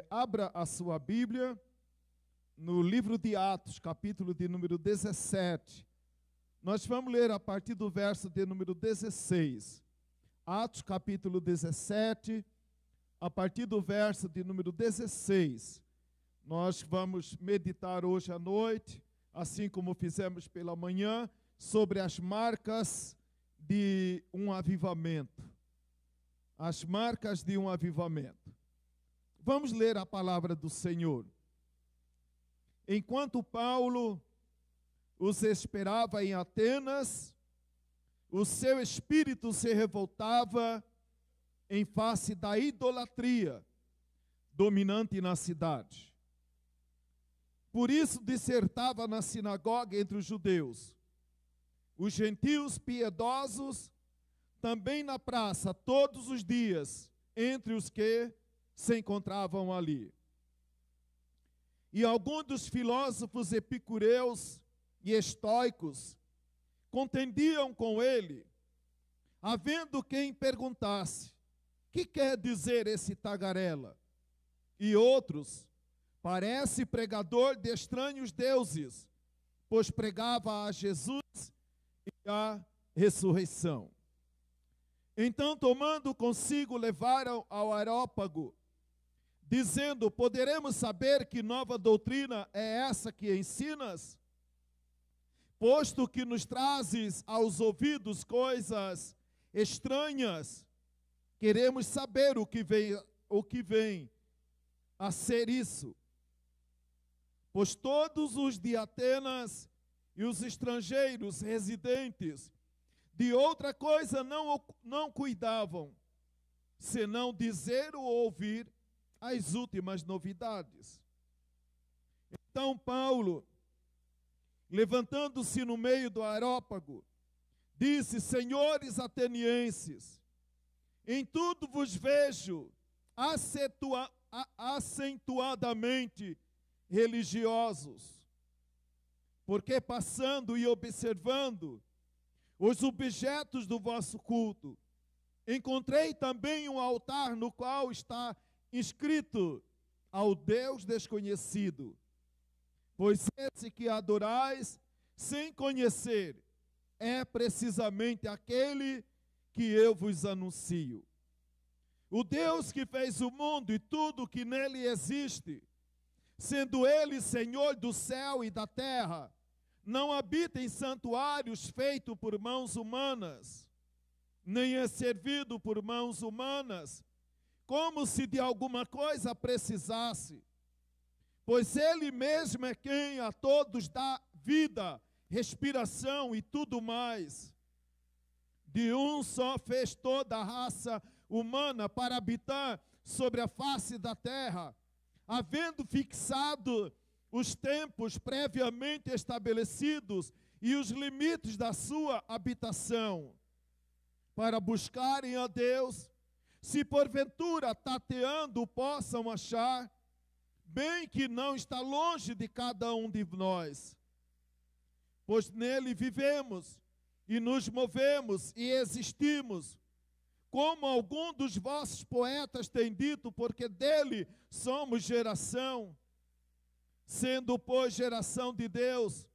Abra a sua Bíblia no livro de Atos, capítulo de número 17. Nós vamos ler a partir do verso de número 16. Atos, capítulo 17, a partir do verso de número 16. Nós vamos meditar hoje à noite, assim como fizemos pela manhã, sobre as marcas de um avivamento. As marcas de um avivamento. Vamos ler a palavra do Senhor. Enquanto Paulo os esperava em Atenas, o seu espírito se revoltava em face da idolatria dominante na cidade. Por isso dissertava na sinagoga entre os judeus. Os gentios piedosos também na praça todos os dias, entre os que se encontravam ali. E alguns dos filósofos epicureus e estoicos contendiam com ele, havendo quem perguntasse: que quer dizer esse tagarela? E outros: parece pregador de estranhos deuses, pois pregava a Jesus e a ressurreição. Então, tomando consigo, levaram ao Areópago, dizendo: poderemos saber que nova doutrina é essa que ensinas? Posto que nos trazes aos ouvidos coisas estranhas, queremos saber o que vem a ser isso. Pois todos os de Atenas e os estrangeiros residentes de outra coisa não cuidavam, senão dizer ou ouvir as últimas novidades. Então Paulo, levantando-se no meio do Areópago, disse: senhores atenienses, em tudo vos vejo acentuadamente religiosos, porque passando e observando os objetos do vosso culto, encontrei também um altar no qual está inscrito ao Deus desconhecido. Pois esse que adorais sem conhecer é precisamente aquele que eu vos anuncio. O Deus que fez o mundo e tudo que nele existe, sendo ele Senhor do céu e da terra, não habita em santuários feitos por mãos humanas, nem é servido por mãos humanas, como se de alguma coisa precisasse. Pois ele mesmo é quem a todos dá vida, respiração e tudo mais. De um só fez toda a raça humana para habitar sobre a face da terra, havendo fixado os tempos previamente estabelecidos e os limites da sua habitação, para buscarem a Deus, se porventura tateando possam achar, bem que não está longe de cada um de nós. Pois nele vivemos e nos movemos e existimos, como algum dos vossos poetas tem dito, porque dele somos geração. Sendo, pois, geração de Deus,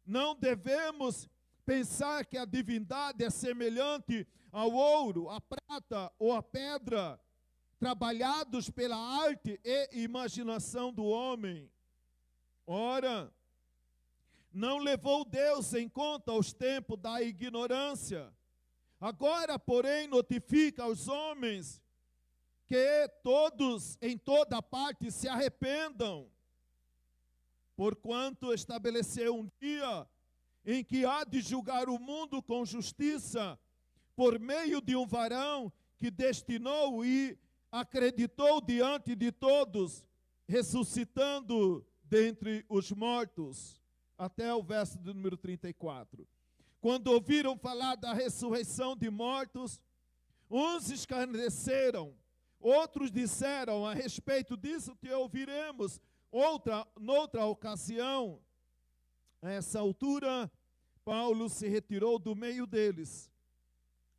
não devemos pensar que a divindade é semelhante ao ouro, à prata ou à pedra, trabalhados pela arte e imaginação do homem. Ora, não levou Deus em conta os tempos da ignorância. Agora, porém, notifica aos homens que todos, em toda parte, se arrependam, porquanto estabeleceu um dia em que há de julgar o mundo com justiça, por meio de um varão que destinou e acreditou diante de todos, ressuscitando dentre os mortos. Até o verso do número 34. Quando ouviram falar da ressurreição de mortos, uns escarneceram, outros disseram: a respeito disso te ouviremos noutra ocasião. A essa altura, Paulo se retirou do meio deles.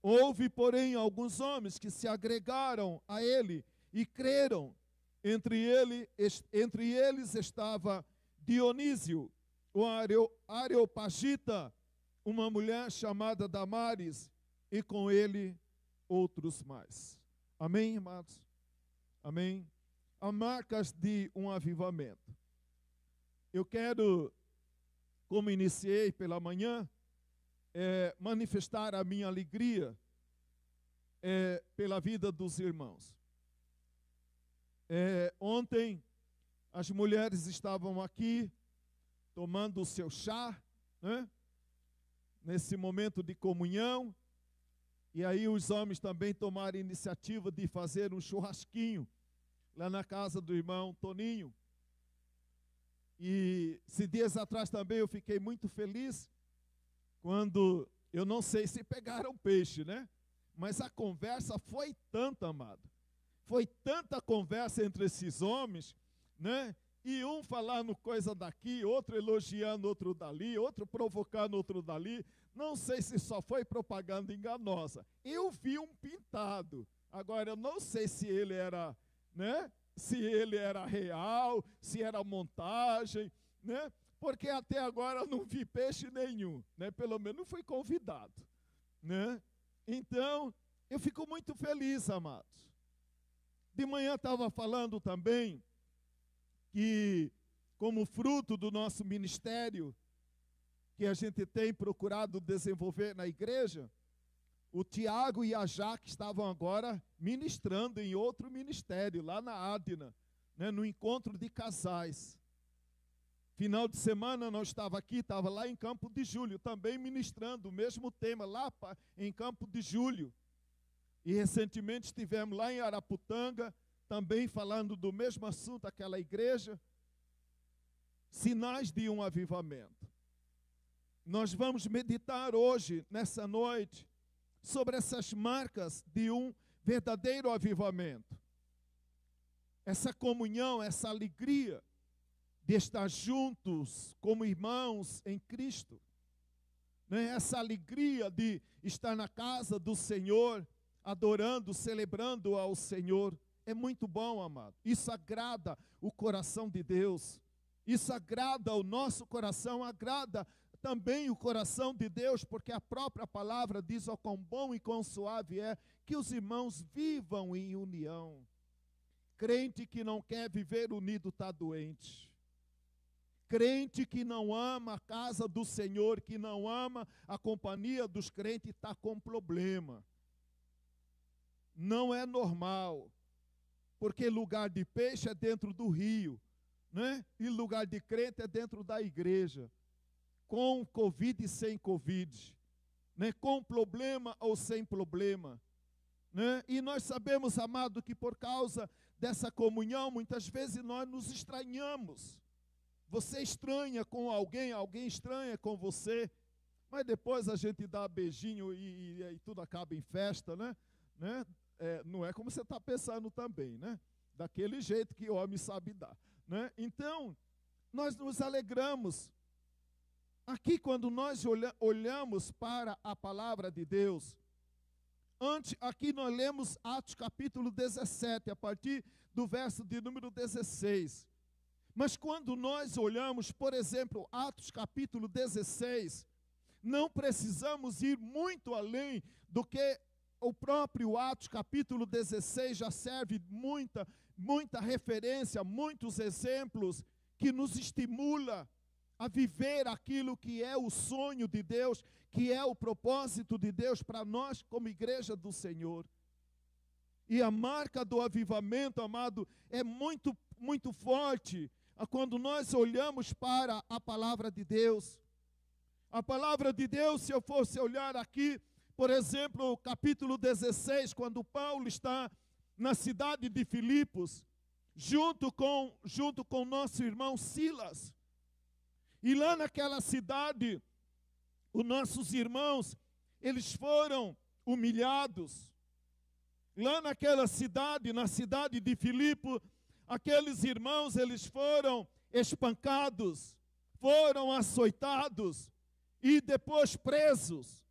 Houve, porém, alguns homens que se agregaram a ele e creram, Entre eles estava Dionísio, o Areopagita, uma mulher chamada Damares, e com ele outros mais. Amém, amados? Amém? Há marcas de um avivamento. Eu quero, como iniciei pela manhã, manifestar a minha alegria pela vida dos irmãos. Ontem, as mulheres estavam aqui tomando o seu chá, né? Nesse momento de comunhão, e aí os homens também tomaram a iniciativa de fazer um churrasquinho lá na casa do irmão Toninho. E dias atrás também eu fiquei muito feliz quando, eu não sei se pegaram peixe, né? Mas a conversa foi tanta, amado. Foi tanta conversa entre esses homens, né? E um falando coisa daqui, outro elogiando outro dali, outro provocando outro dali. Não sei se só foi propaganda enganosa. Eu vi um pintado. Agora, eu não sei se ele era, né? Se ele era real, se era montagem, né? Porque até agora eu não vi peixe nenhum, né? Pelo menos não fui convidado, né? Então, eu fico muito feliz, amados. De manhã estava falando também que, como fruto do nosso ministério, que a gente tem procurado desenvolver na igreja, o Tiago e a Jaque estavam agora ministrando em outro ministério, lá na Adna, né, no encontro de casais. Final de semana nós estava lá em Campo de Júlio, também ministrando o mesmo tema, lá em Campo de Júlio. E recentemente estivemos lá em Araputanga, também falando do mesmo assunto, aquela igreja. Sinais de um avivamento. Nós vamos meditar hoje, nessa noite, sobre essas marcas de um verdadeiro avivamento. Essa comunhão, essa alegria de estar juntos como irmãos em Cristo. Né? Essa alegria de estar na casa do Senhor, adorando, celebrando ao Senhor. É muito bom, amado. Isso agrada o coração de Deus. Isso agrada o nosso coração, agrada também o coração de Deus, porque a própria palavra diz: ó, quão bom e quão suave é que os irmãos vivam em união. Crente que não quer viver unido está doente. Crente que não ama a casa do Senhor, que não ama a companhia dos crentes, está com problema. Não é normal, porque lugar de peixe é dentro do rio, né? E lugar de crente é dentro da igreja. Com Covid e sem Covid, né? Com problema ou sem problema, né? E nós sabemos, amado, que por causa dessa comunhão, muitas vezes nós nos estranhamos. Você estranha com alguém, alguém estranha com você, mas depois a gente dá beijinho e tudo acaba em festa, né? Não é como você está pensando também, né? Daquele jeito que o homem sabe dar, né? Então, nós nos alegramos. Aqui, quando nós olhamos para a palavra de Deus, aqui nós lemos Atos capítulo 17, a partir do verso de número 16. Mas quando nós olhamos, por exemplo, Atos capítulo 16, não precisamos ir muito além do que o próprio Atos capítulo 16 já serve muita referência, muitos exemplos que nos estimula a viver aquilo que é o sonho de Deus, que é o propósito de Deus para nós como igreja do Senhor. E a marca do avivamento, amado, é muito, muito forte quando nós olhamos para a palavra de Deus. A palavra de Deus, se eu fosse olhar aqui, por exemplo, o capítulo 16, quando Paulo está na cidade de Filipos, junto com nosso irmão Silas. E lá naquela cidade, os nossos irmãos, eles foram humilhados. Lá naquela cidade, na cidade de Filipos, aqueles irmãos, eles foram espancados, foram açoitados e depois presos.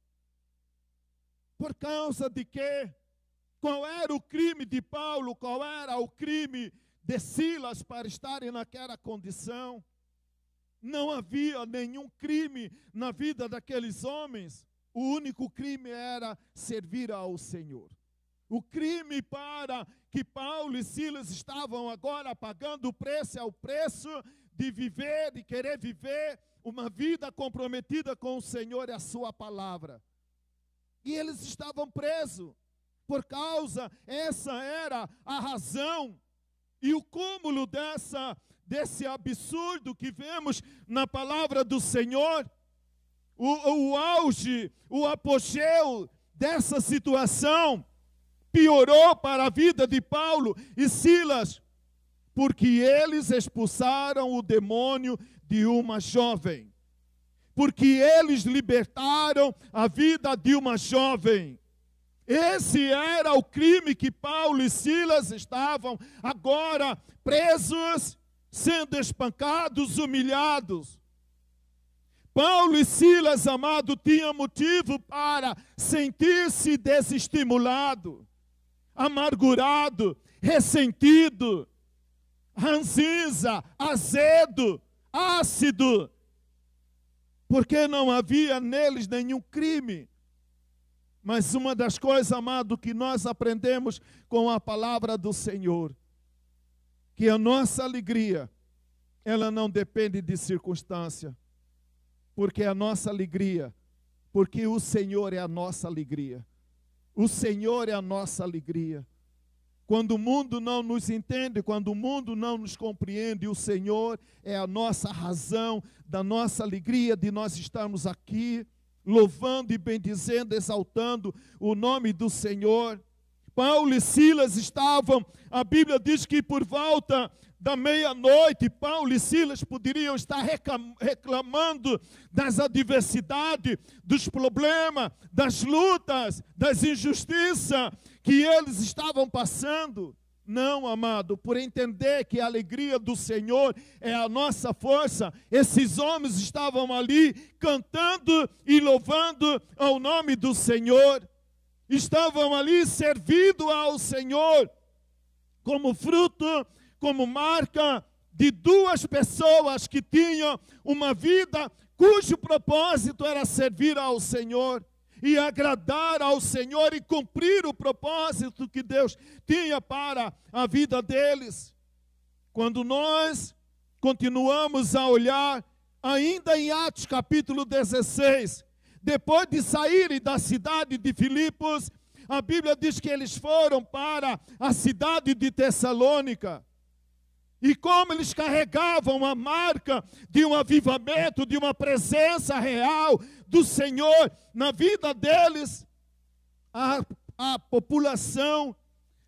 Por causa de quê? Qual era o crime de Paulo? Qual era o crime de Silas para estarem naquela condição. Não havia nenhum crime na vida daqueles homens. O único crime era servir ao Senhor. O crime para que Paulo e Silas estavam agora pagando o preço é o preço de viver, de querer viver uma vida comprometida com o Senhor e a sua palavra. E eles estavam presos por causa, essa era a razão e o cúmulo desse absurdo que vemos na palavra do Senhor. O auge, o apogeu dessa situação piorou para a vida de Paulo e Silas, porque eles expulsaram o demônio de uma jovem, porque eles libertaram a vida de uma jovem. Esse era o crime que Paulo e Silas estavam agora presos, sendo espancados, humilhados. Paulo e Silas, amado, tinham motivo para sentir-se desestimulado, amargurado, ressentido, ranzinza, azedo, ácido, porque não havia neles nenhum crime. Mas uma das coisas, amado, que nós aprendemos com a palavra do Senhor, que a nossa alegria, ela não depende de circunstância, porque a nossa alegria, porque o Senhor é a nossa alegria. O Senhor é a nossa alegria. Quando o mundo não nos entende, quando o mundo não nos compreende, o Senhor é a nossa razão da nossa alegria de nós estarmos aqui, louvando e bendizendo, exaltando o nome do Senhor. Paulo e Silas estavam, a Bíblia diz que por volta da meia-noite, Paulo e Silas poderiam estar reclamando das adversidades, dos problemas, das lutas, das injustiças que eles estavam passando. Não, amado, por entender que a alegria do Senhor é a nossa força, esses homens estavam ali cantando e louvando ao nome do Senhor. Estavam ali servindo ao Senhor como fruto, como marca de duas pessoas que tinham uma vida cujo propósito era servir ao Senhor e agradar ao Senhor e cumprir o propósito que Deus tinha para a vida deles. Quando nós continuamos a olhar, ainda em Atos capítulo 16, depois de saírem da cidade de Filipos, a Bíblia diz que eles foram para a cidade de Tessalônica. E como eles carregavam a marca de um avivamento, de uma presença real do Senhor na vida deles, a população,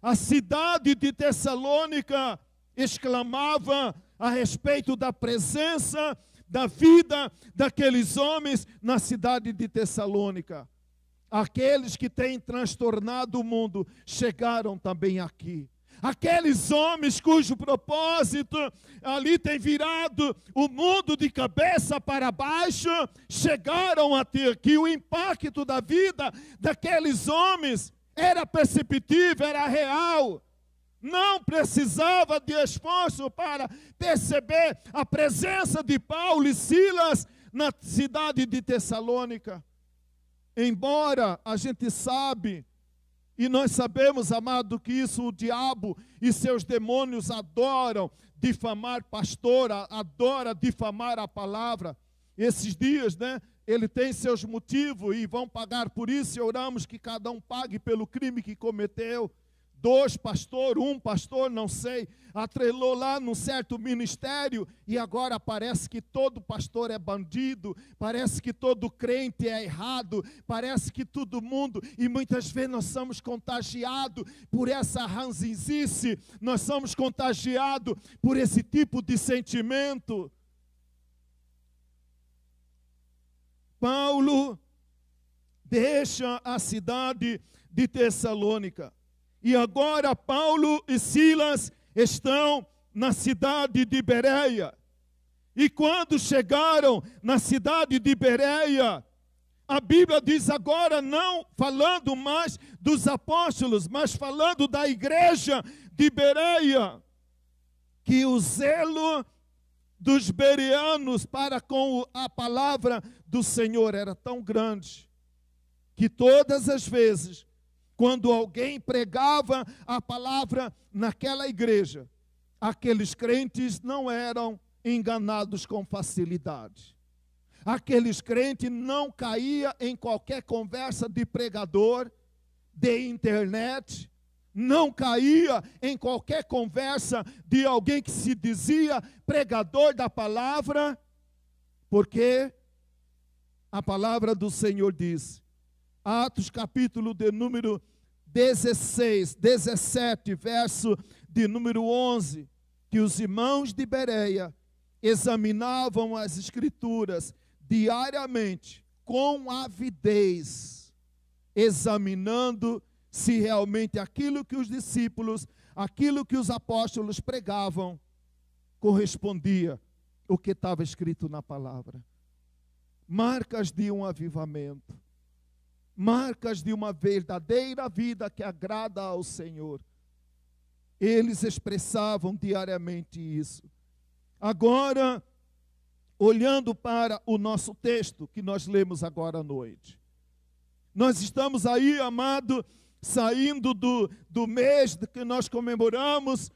a cidade de Tessalônica exclamava a respeito da presença, da vida daqueles homens na cidade de Tessalônica. Aqueles que têm transtornado o mundo chegaram também aqui. Aqueles homens cujo propósito ali tem virado o mundo de cabeça para baixo, chegaram até aqui. O impacto da vida daqueles homens era perceptível, era real. Não precisava de esforço para perceber a presença de Paulo e Silas na cidade de Tessalônica. Embora a gente sabe, e nós sabemos, amado, que isso o diabo e seus demônios adoram difamar pastor, adora difamar a palavra. Esses dias, ele tem seus motivos e vão pagar por isso, e oramos que cada um pague pelo crime que cometeu. 2 pastores, 1 pastor, não sei, atrelou lá num certo ministério e agora parece que todo pastor é bandido, parece que todo crente é errado, parece que todo mundo, e muitas vezes nós somos contagiados por essa ranzinzice, nós somos contagiados por esse tipo de sentimento. Paulo deixa a cidade de Tessalônica. E agora Paulo e Silas estão na cidade de Bereia. E quando chegaram na cidade de Bereia, a Bíblia diz agora não falando mais dos apóstolos, mas falando da igreja de Bereia. que o zelo dos bereanos para com a palavra do Senhor era tão grande, que todas as vezes, quando alguém pregava a palavra naquela igreja, aqueles crentes não eram enganados com facilidade. Aqueles crentes não caíam em qualquer conversa de pregador, de internet, não caía em qualquer conversa de alguém que se dizia pregador da palavra, porque a palavra do Senhor diz, Atos capítulo de número 17, verso de número 11, que os irmãos de Bereia examinavam as escrituras diariamente com avidez, examinando se realmente aquilo que os discípulos, aquilo que os apóstolos pregavam, correspondia ao que estava escrito na palavra. Marcas de um avivamento, marcas de uma verdadeira vida que agrada ao Senhor. Eles expressavam diariamente isso. Agora, olhando para o nosso texto que nós lemos agora à noite, nós estamos aí, amado, saindo do mês que nós comemoramos,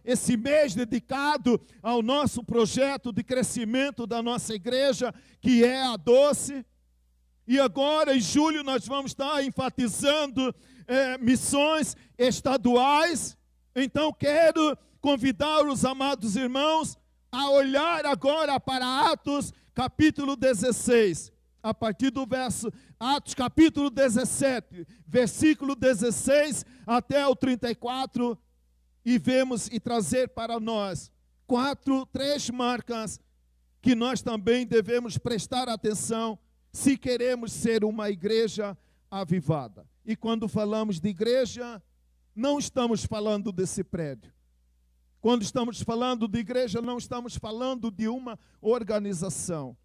esse mês dedicado ao nosso projeto de crescimento da nossa igreja, que é a Doce. E agora, em julho, nós vamos estar enfatizando missões estaduais. Então, quero convidar os amados irmãos a olhar agora para Atos, capítulo 16. A partir do verso, Atos capítulo 17, versículo 16 até o 34, e vemos e trazer para nós três marcas que nós também devemos prestar atenção se queremos ser uma igreja avivada. E quando falamos de igreja, não estamos falando desse prédio. Quando estamos falando de igreja, não estamos falando de uma organização.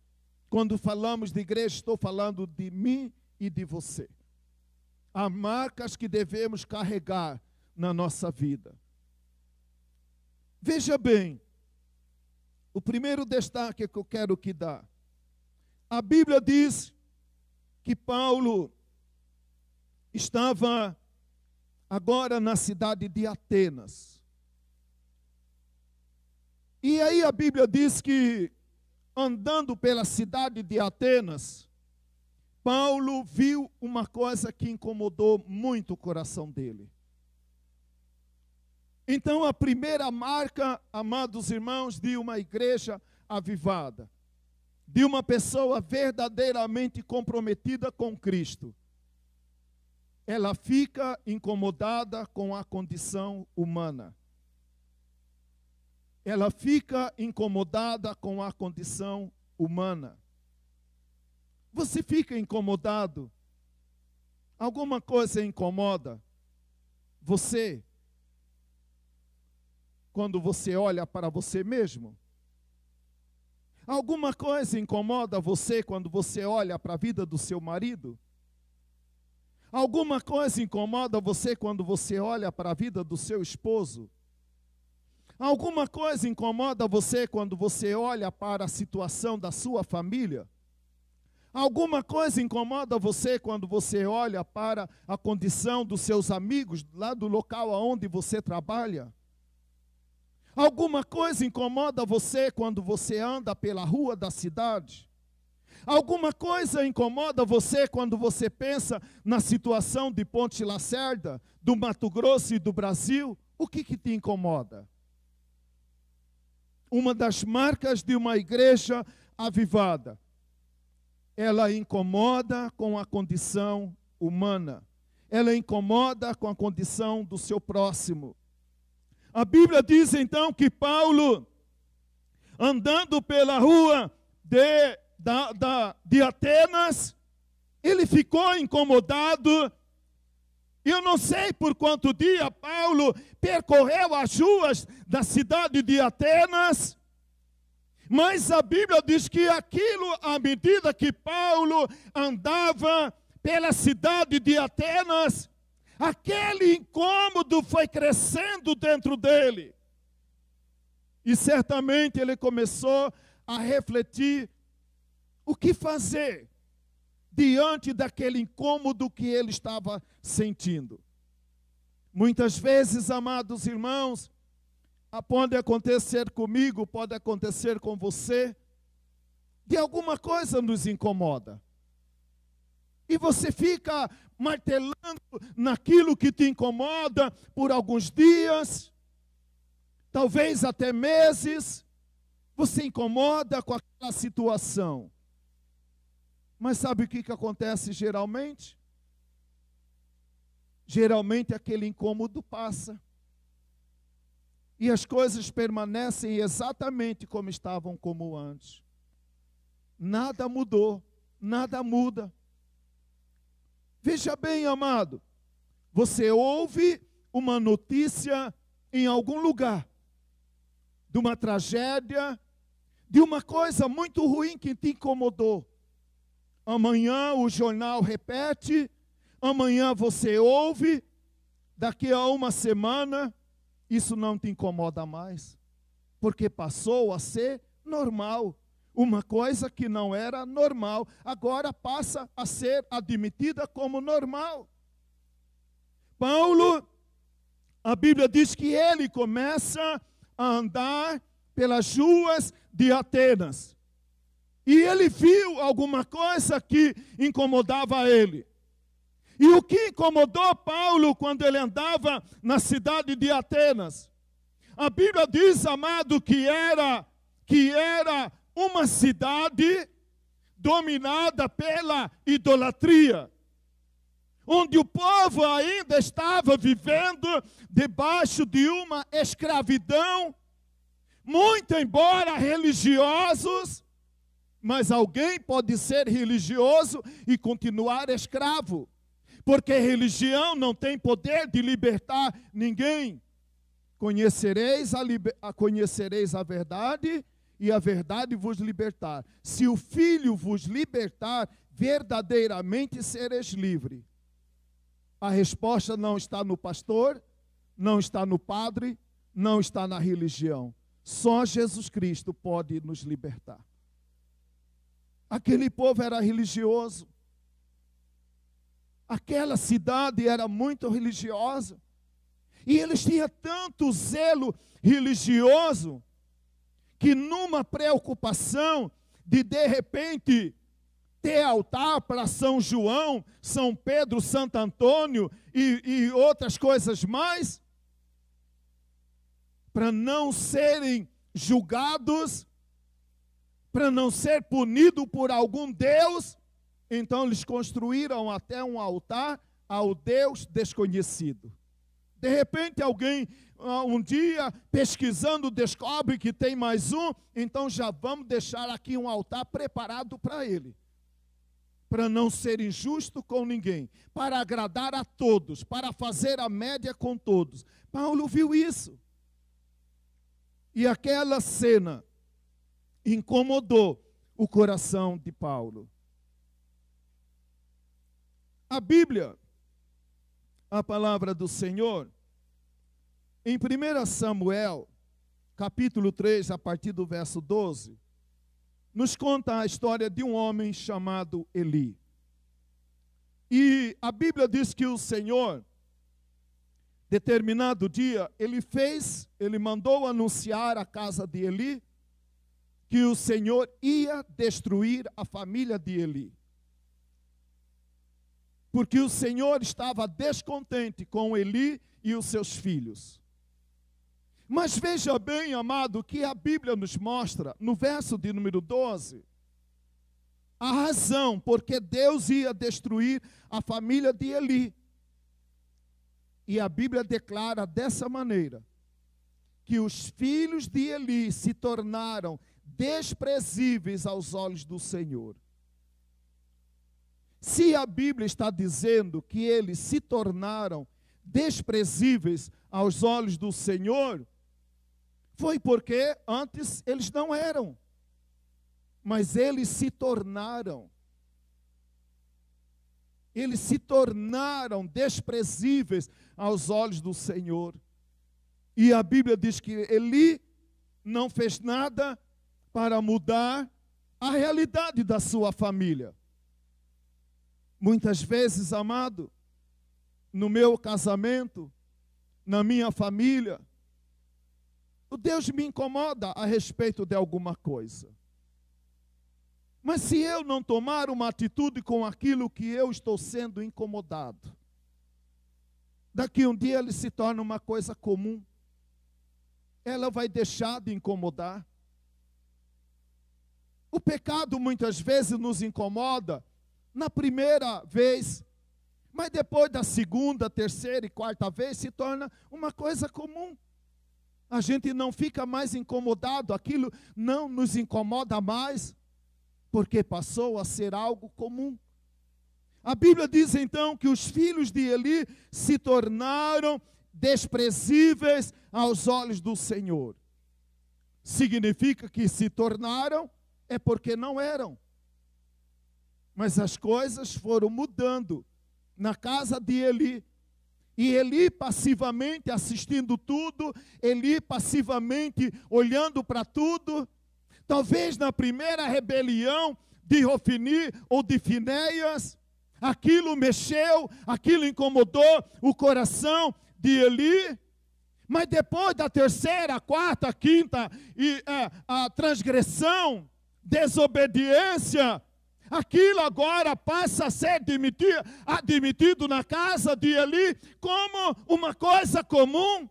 Quando falamos de igreja, estou falando de mim e de você. Há marcas que devemos carregar na nossa vida. Veja bem, o primeiro destaque que eu quero que dar. A Bíblia diz que Paulo estava agora na cidade de Atenas. E aí a Bíblia diz que, andando pela cidade de Atenas, Paulo viu uma coisa que incomodou muito o coração dele. Então, a primeira marca, amados irmãos, de uma igreja avivada, de uma pessoa verdadeiramente comprometida com Cristo, ela fica incomodada com a condição humana. Ela fica incomodada com a condição humana. Você fica incomodado? Alguma coisa incomoda você quando você olha para você mesmo? Alguma coisa incomoda você quando você olha para a vida do seu marido? Alguma coisa incomoda você quando você olha para a vida do seu esposo? Alguma coisa incomoda você quando você olha para a situação da sua família? Alguma coisa incomoda você quando você olha para a condição dos seus amigos lá do local onde você trabalha? Alguma coisa incomoda você quando você anda pela rua da cidade? Alguma coisa incomoda você quando você pensa na situação de Ponte Lacerda, do Mato Grosso e do Brasil? O que te incomoda? Uma das marcas de uma igreja avivada, ela incomoda com a condição humana. Ela incomoda com a condição do seu próximo. A Bíblia diz então que Paulo, andando pela rua de Atenas, ele ficou incomodado. Eu não sei por quanto dia Paulo percorreu as ruas da cidade de Atenas, mas a Bíblia diz que aquilo, à medida que Paulo andava pela cidade de Atenas, aquele incômodo foi crescendo dentro dele. E certamente ele começou a refletir o que fazer diante daquele incômodo que ele estava sentindo. Muitas vezes, amados irmãos, pode acontecer comigo, pode acontecer com você, de alguma coisa nos incomoda. E você fica martelando naquilo que te incomoda por alguns dias, talvez até meses, você incomoda com aquela situação. Mas sabe o que acontece geralmente? Geralmente aquele incômodo passa. E as coisas permanecem exatamente como estavam como antes. Nada mudou, nada muda. Veja bem, amado, você ouve uma notícia em algum lugar, de uma tragédia, de uma coisa muito ruim que te incomodou. Amanhã o jornal repete, amanhã você ouve, daqui a uma semana, isso não te incomoda mais, porque passou a ser normal. Uma coisa que não era normal, agora passa a ser admitida como normal. Paulo, a Bíblia diz que ele começa a andar pelas ruas de Atenas. E ele viu alguma coisa que incomodava ele. E o que incomodou Paulo quando ele andava na cidade de Atenas? A Bíblia diz, amado, que era uma cidade dominada pela idolatria, onde o povo ainda estava vivendo debaixo de uma escravidão, muito embora religiosos, mas alguém pode ser religioso e continuar escravo, porque religião não tem poder de libertar ninguém. Conhecereis a verdade, e a verdade vos libertar. Se o Filho vos libertar, verdadeiramente sereis livres. A resposta não está no pastor, não está no padre, não está na religião. Só Jesus Cristo pode nos libertar. Aquele povo era religioso. Aquela cidade era muito religiosa. E eles tinham tanto zelo religioso, que numa preocupação de repente, ter altar para São João, São Pedro, Santo Antônio e outras coisas mais, para não serem julgados, para não ser punido por algum Deus, então eles construíram até um altar ao Deus desconhecido. De repente alguém, um dia, pesquisando, descobre que tem mais um, então já vamos deixar aqui um altar preparado para ele. Para não ser injusto com ninguém, para agradar a todos, para fazer a média com todos. Paulo viu isso. E aquela cena incomodou o coração de Paulo. A Bíblia, a palavra do Senhor, em 1 Samuel, capítulo 3, a partir do verso 12, nos conta a história de um homem chamado Eli. E a Bíblia diz que o Senhor, determinado dia, ele mandou anunciar à casa de Eli que o Senhor ia destruir a família de Eli. Porque o Senhor estava descontente com Eli e os seus filhos. Mas veja bem, amado, que a Bíblia nos mostra, no verso de número 12, a razão porque Deus ia destruir a família de Eli. E a Bíblia declara dessa maneira, que os filhos de Eli se tornaram desprezíveis aos olhos do Senhor. Se a Bíblia está dizendo que eles se tornaram desprezíveis aos olhos do Senhor, foi porque antes eles não eram, mas eles se tornaram. Eles se tornaram desprezíveis aos olhos do Senhor. E a Bíblia diz que Eli não fez nada para mudar a realidade da sua família. Muitas vezes, amado, no meu casamento, na minha família, o Deus me incomoda a respeito de alguma coisa. Mas se eu não tomar uma atitude com aquilo que eu estou sendo incomodado, daqui um dia ele se torna uma coisa comum. Ela vai deixar de incomodar. O pecado muitas vezes nos incomoda na primeira vez, mas depois da segunda, terceira e quarta vez se torna uma coisa comum. A gente não fica mais incomodado, aquilo não nos incomoda mais, porque passou a ser algo comum. A Bíblia diz então que os filhos de Eli se tornaram desprezíveis aos olhos do Senhor. Significa que se tornaram é porque não eram. Mas as coisas foram mudando na casa de Eli. E Eli passivamente assistindo tudo, Eli passivamente olhando para tudo. Talvez na primeira rebelião de Ofni ou de Finéias, aquilo mexeu, aquilo incomodou o coração de Eli. Mas depois da terceira, quarta, quinta e a transgressão, desobediência, aquilo agora passa a ser admitido na casa de Eli como uma coisa comum.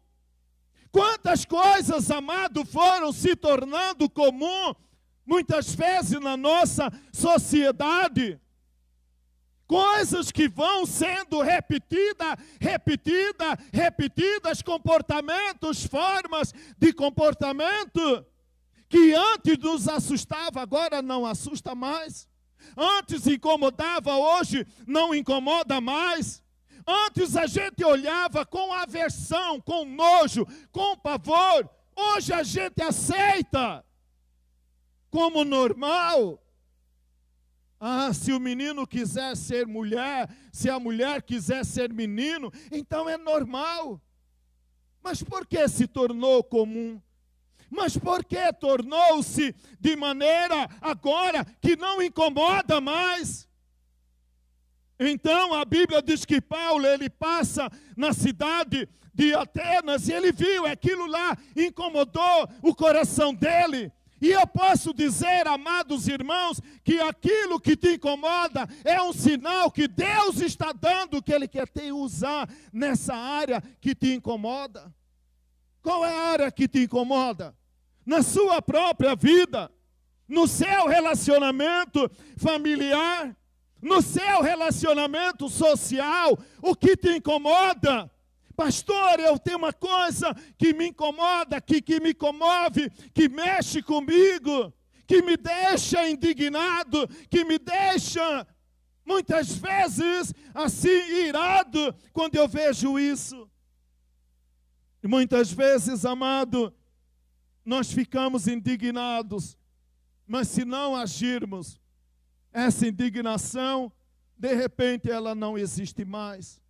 Quantas coisas, amado, foram se tornando comum, muitas vezes na nossa sociedade. Coisas que vão sendo repetidas, comportamentos, formas de comportamento, que antes nos assustava, agora não assusta mais. Antes incomodava, hoje não incomoda mais. Antes a gente olhava com aversão, com nojo, com pavor. Hoje a gente aceita como normal. Ah, se o menino quiser ser mulher, se a mulher quiser ser menino, então é normal. Mas por que se tornou comum? Mas por que tornou-se de maneira agora que não incomoda mais? Então a Bíblia diz que Paulo, ele passa na cidade de Atenas e ele viu aquilo lá, incomodou o coração dele. E eu posso dizer, amados irmãos, que aquilo que te incomoda é um sinal que Deus está dando, que Ele quer te usar nessa área que te incomoda. Qual é a área que te incomoda? Na sua própria vida, no seu relacionamento familiar, no seu relacionamento social, o que te incomoda? Pastor, eu tenho uma coisa que me incomoda, que me comove, que mexe comigo, que me deixa indignado, que me deixa, muitas vezes, assim, irado, quando eu vejo isso. E muitas vezes, amado, nós ficamos indignados, mas se não agirmos, essa indignação, de repente, ela não existe mais.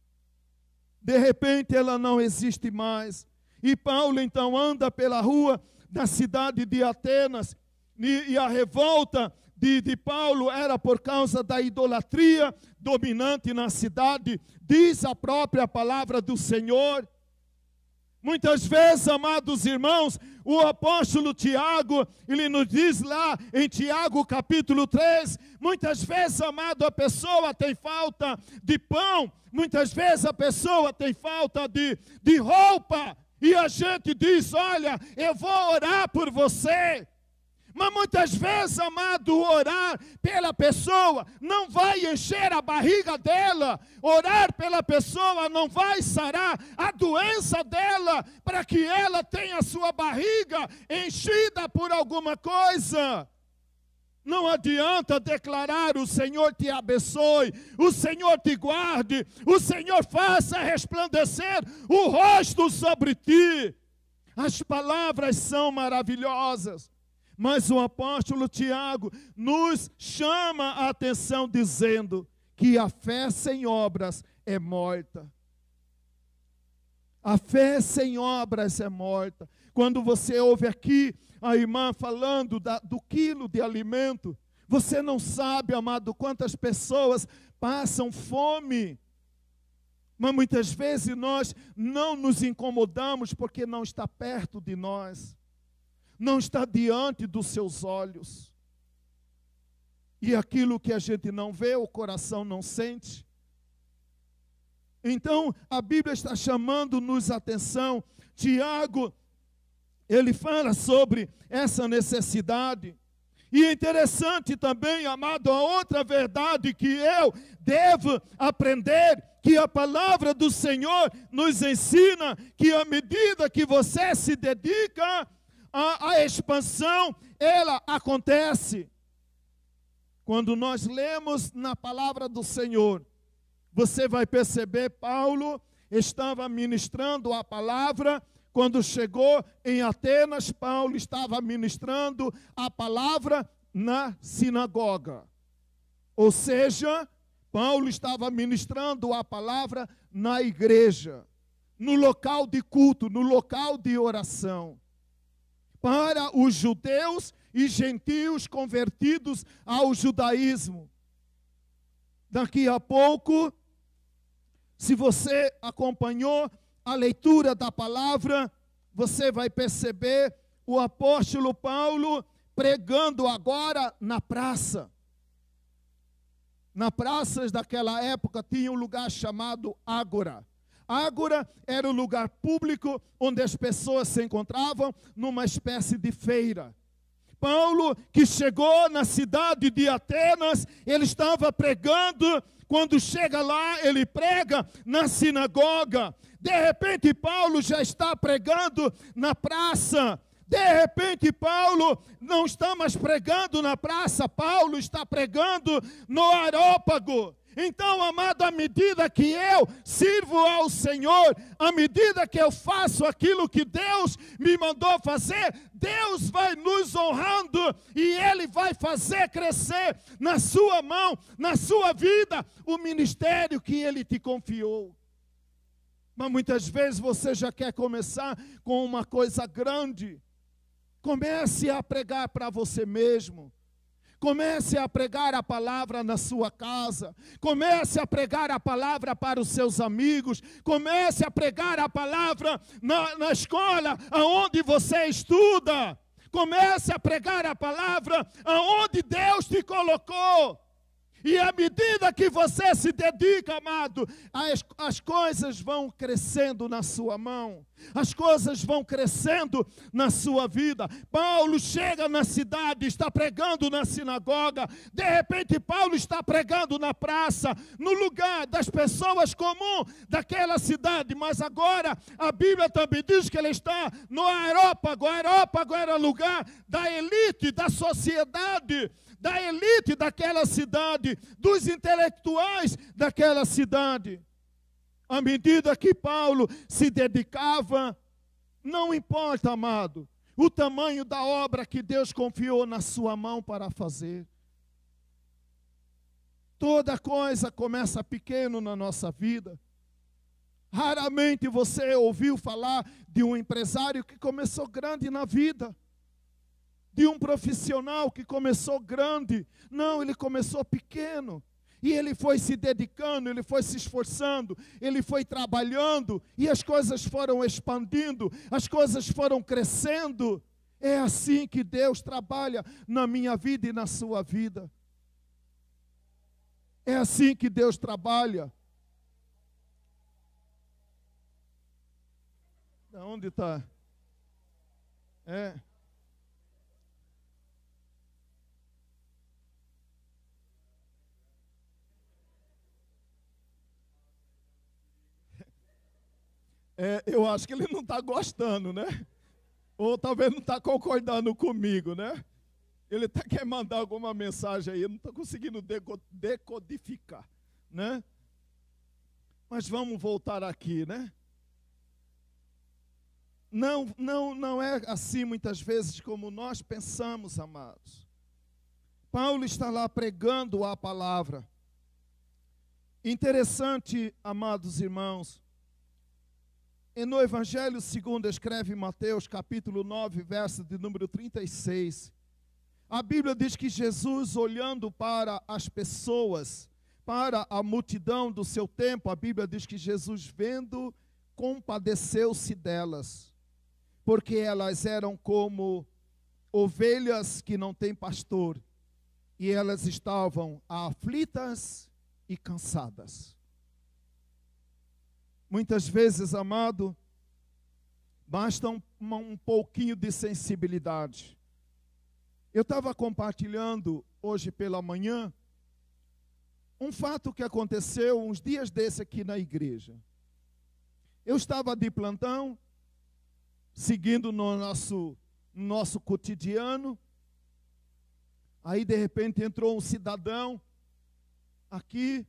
De repente ela não existe mais. E Paulo então anda pela rua da cidade de Atenas. E a revolta de Paulo era por causa da idolatria dominante na cidade. Diz a própria palavra do Senhor. Muitas vezes, amados irmãos, o apóstolo Tiago, ele nos diz lá em Tiago capítulo 3, muitas vezes, amado, a pessoa tem falta de pão, muitas vezes a pessoa tem falta de roupa, e a gente diz, olha, eu vou orar por você. Mas muitas vezes, amado, orar pela pessoa não vai encher a barriga dela. Orar pela pessoa não vai sarar a doença dela, para que ela tenha a sua barriga enchida por alguma coisa. Não adianta declarar, o Senhor te abençoe, o Senhor te guarde, o Senhor faça resplandecer o rosto sobre ti. As palavras são maravilhosas. Mas o apóstolo Tiago nos chama a atenção dizendo que a fé sem obras é morta. A fé sem obras é morta. quando você ouve aqui a irmã falando do quilo de alimento, você não sabe, amado, quantas pessoas passam fome. Mas muitas vezes nós não nos incomodamos porque não está perto de nós, não está diante dos seus olhos. E aquilo que a gente não vê, o coração não sente. Então, a Bíblia está chamando-nos a atenção. Tiago, ele fala sobre essa necessidade. E é interessante também, amado, a outra verdade que eu devo aprender, que a palavra do Senhor nos ensina, que à medida que você se dedica à expansão, ela acontece. Quando nós lemos na palavra do Senhor, você vai perceber, Paulo estava ministrando a palavra. Quando chegou em Atenas, Paulo estava ministrando a palavra na sinagoga. Ou seja, Paulo estava ministrando a palavra na igreja, no local de culto, no local de oração, para os judeus e gentios convertidos ao judaísmo. Daqui a pouco, se você acompanhou a leitura da palavra, você vai perceber o apóstolo Paulo pregando agora na praça. Na praças daquela época tinha um lugar chamado Ágora. Ágora era o lugar público onde as pessoas se encontravam numa espécie de feira. Paulo, que chegou na cidade de Atenas, ele estava pregando. Quando chega lá, ele prega na sinagoga. De repente, Paulo já está pregando na praça. De repente, Paulo não está mais pregando na praça. Paulo está pregando no aerópago. Então, amado, à medida que eu sirvo ao Senhor, à medida que eu faço aquilo que Deus me mandou fazer, Deus vai nos honrando e Ele vai fazer crescer na sua mão, na sua vida, o ministério que Ele te confiou. Mas muitas vezes você já quer começar com uma coisa grande. Comece a pregar para você mesmo. Comece a pregar a palavra na sua casa. Comece a pregar a palavra para os seus amigos. Comece a pregar a palavra na escola aonde você estuda. Comece a pregar a palavra aonde Deus te colocou. E à medida que você se dedica, amado, as coisas vão crescendo na sua mão. As coisas vão crescendo na sua vida. Paulo chega na cidade, está pregando na sinagoga. De repente, Paulo está pregando na praça, no lugar das pessoas comuns daquela cidade. Mas agora, a Bíblia também diz que ele está no aerópago. O aerópago era lugar da elite, da sociedade, da elite daquela cidade, dos intelectuais daquela cidade. À medida que Paulo se dedicava, não importa, amado, o tamanho da obra que Deus confiou na sua mão para fazer. Toda coisa começa pequeno na nossa vida. Raramente você ouviu falar de um empresário que começou grande na vida, de um profissional que começou grande. Não, ele começou pequeno. E ele foi se dedicando, ele foi se esforçando, ele foi trabalhando, e as coisas foram expandindo, as coisas foram crescendo. É assim que Deus trabalha na minha vida e na sua vida. É assim que Deus trabalha. Onde está? Eu acho que ele não está gostando, né? Ou talvez não está concordando comigo, né? Ele quer mandar alguma mensagem aí, eu não estou conseguindo decodificar, né? Mas vamos voltar aqui, né? Não é assim muitas vezes como nós pensamos, amados. Paulo está lá pregando a palavra. Interessante, amados irmãos, E no Evangelho segundo escreve Mateus, capítulo 9, verso de número 36, a Bíblia diz que Jesus, olhando para as pessoas, para a multidão do seu tempo, a Bíblia diz que Jesus, vendo, compadeceu-se delas, porque elas eram como ovelhas que não têm pastor, e elas estavam aflitas e cansadas. Muitas vezes, amado, basta um pouquinho de sensibilidade. Eu estava compartilhando hoje pela manhã um fato que aconteceu uns dias desses aqui na igreja. Eu estava de plantão, seguindo no nosso cotidiano. Aí, de repente, entrou um cidadão aqui.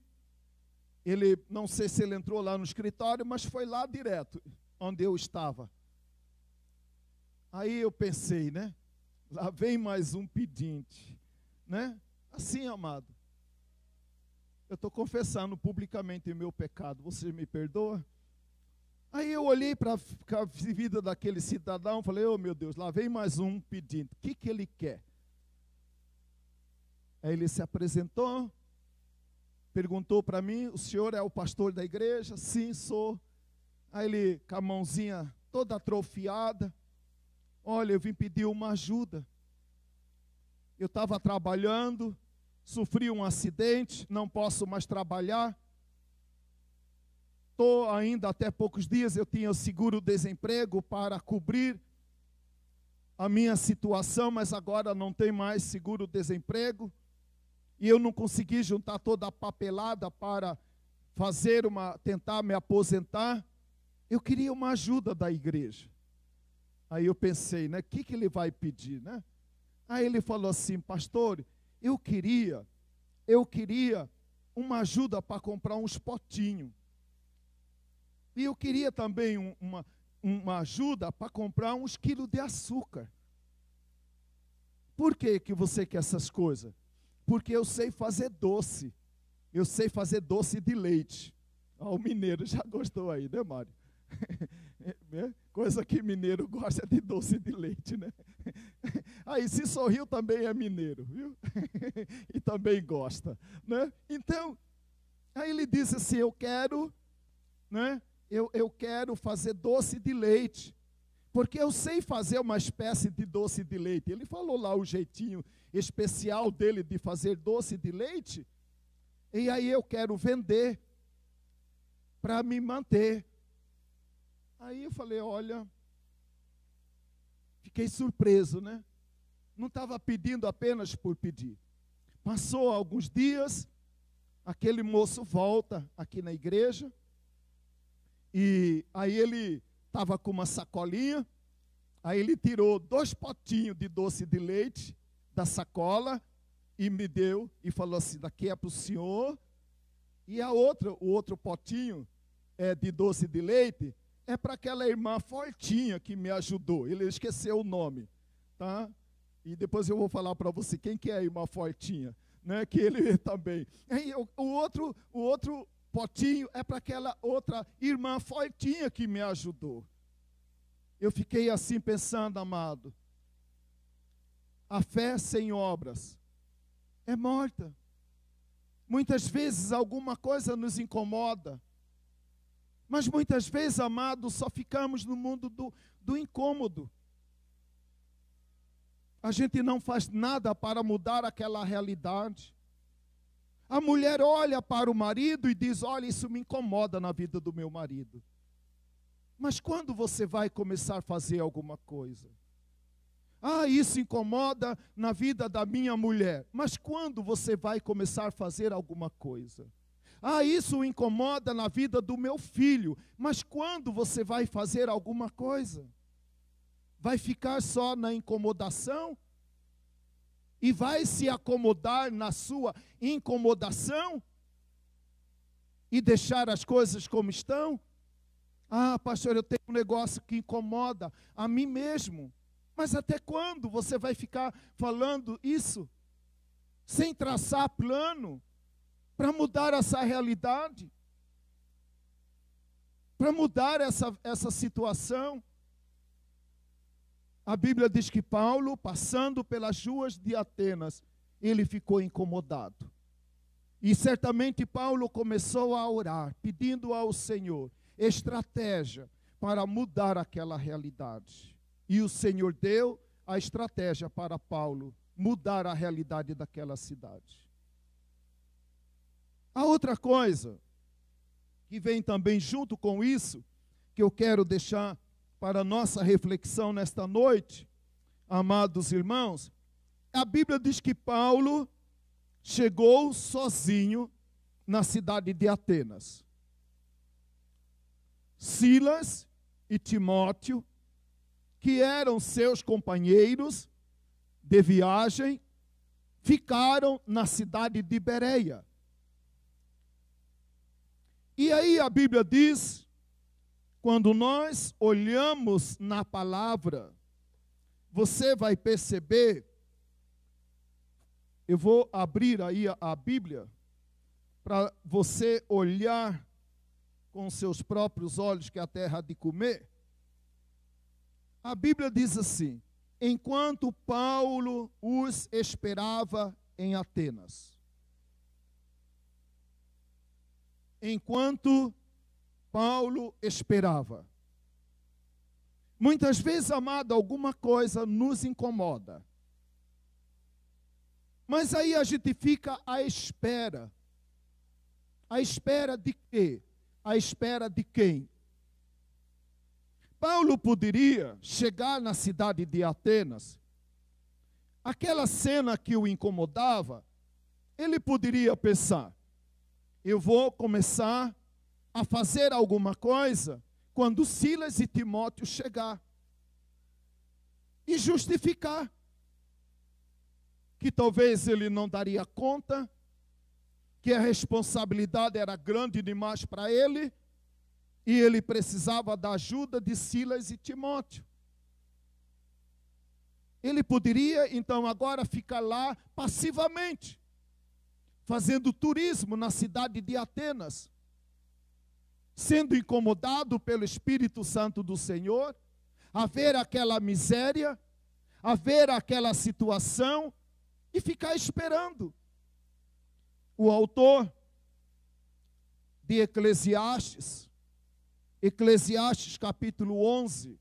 Ele, não sei se ele entrou lá no escritório, mas foi lá direto, onde eu estava. Aí eu pensei, né? Lá vem mais um pedinte, né? Assim, amado. Eu estou confessando publicamente o meu pecado. Você me perdoa? Aí eu olhei para a vida daquele cidadão, falei, oh meu Deus, lá vem mais um pedinte. O que ele quer? Aí ele se apresentou, perguntou para mim, o senhor é o pastor da igreja? Sim, sou. Aí ele, com a mãozinha toda atrofiada, olha, eu vim pedir uma ajuda. Eu estava trabalhando, sofri um acidente, não posso mais trabalhar. Estou ainda até poucos dias, eu tinha seguro-desemprego para cobrir a minha situação, mas agora não tem mais seguro-desemprego. E eu não consegui juntar toda a papelada para tentar me aposentar. Eu queria uma ajuda da igreja. Aí eu pensei, né, o que ele vai pedir, né? Aí ele falou assim, pastor, eu queria uma ajuda para comprar uns potinhos. E eu queria também uma ajuda para comprar uns quilos de açúcar. Por que você quer essas coisas? Porque eu sei fazer doce. Eu sei fazer doce de leite. O mineiro já gostou aí, né, Mário? Coisa que mineiro gosta é de doce de leite, né? Aí, se sorriu, também é mineiro, viu? E também gosta, né? Então, aí ele disse assim, eu quero, né? Eu quero fazer doce de leite, porque eu sei fazer uma espécie de doce de leite. Ele falou lá o jeitinho especial dele de fazer doce de leite, e aí eu quero vender para me manter. Aí eu falei, olha, fiquei surpreso, né? Não estava pedindo apenas por pedir. Passou alguns dias, aquele moço volta aqui na igreja, e aí ele estava com uma sacolinha, aí ele tirou 2 potinhos de doce de leite da sacola e me deu, e falou assim, daqui é para o senhor, e o outro potinho de doce de leite é para aquela irmã fortinha que me ajudou. Ele esqueceu o nome, tá? E depois eu vou falar para você quem que é a irmã fortinha, né? Que ele também. E o outro potinho é para aquela outra irmã fortinha que me ajudou. Eu fiquei assim pensando, amado. A fé sem obras é morta. Muitas vezes alguma coisa nos incomoda. Mas muitas vezes, amado, só ficamos no mundo do incômodo. A gente não faz nada para mudar aquela realidade. A mulher olha para o marido e diz, olha, isso me incomoda na vida do meu marido. Mas quando você vai começar a fazer alguma coisa? Ah, isso incomoda na vida da minha mulher. Mas quando você vai começar a fazer alguma coisa? Ah, isso incomoda na vida do meu filho. Mas quando você vai fazer alguma coisa? Vai ficar só na incomodação? E vai se acomodar na sua incomodação? E deixar as coisas como estão? Ah, pastor, eu tenho um negócio que incomoda a mim mesmo. Mas até quando você vai ficar falando isso? Sem traçar plano para mudar essa realidade? para mudar essa situação. A Bíblia diz que Paulo, passando pelas ruas de Atenas, ele ficou incomodado. E certamente Paulo começou a orar, pedindo ao Senhor estratégia para mudar aquela realidade. E o Senhor deu a estratégia para Paulo mudar a realidade daquela cidade. A outra coisa que vem também junto com isso, que eu quero deixar para nossa reflexão nesta noite, amados irmãos, a Bíblia diz que Paulo chegou sozinho na cidade de Atenas. Silas e Timóteo, que eram seus companheiros de viagem, ficaram na cidade de Bereia. E aí a Bíblia diz, quando nós olhamos na palavra, você vai perceber, eu vou abrir aí a Bíblia, para você olhar com seus próprios olhos, que é a terra de comer. A Bíblia diz assim: enquanto Paulo os esperava em Atenas. Enquanto Paulo esperava. Muitas vezes, amado, alguma coisa nos incomoda. Mas aí a gente fica à espera. À espera de quê? À espera de quem? Paulo poderia chegar na cidade de Atenas. Aquela cena que o incomodava, ele poderia pensar: eu vou começar a fazer alguma coisa quando Silas e Timóteo chegar. E justificar que talvez ele não daria conta, que a responsabilidade era grande demais para ele, e ele precisava da ajuda de Silas e Timóteo. Ele poderia, então, agora ficar lá passivamente, fazendo turismo na cidade de Atenas, sendo incomodado pelo Espírito Santo do Senhor, a ver aquela miséria, a ver aquela situação e ficar esperando. O autor de Eclesiastes capítulo 11,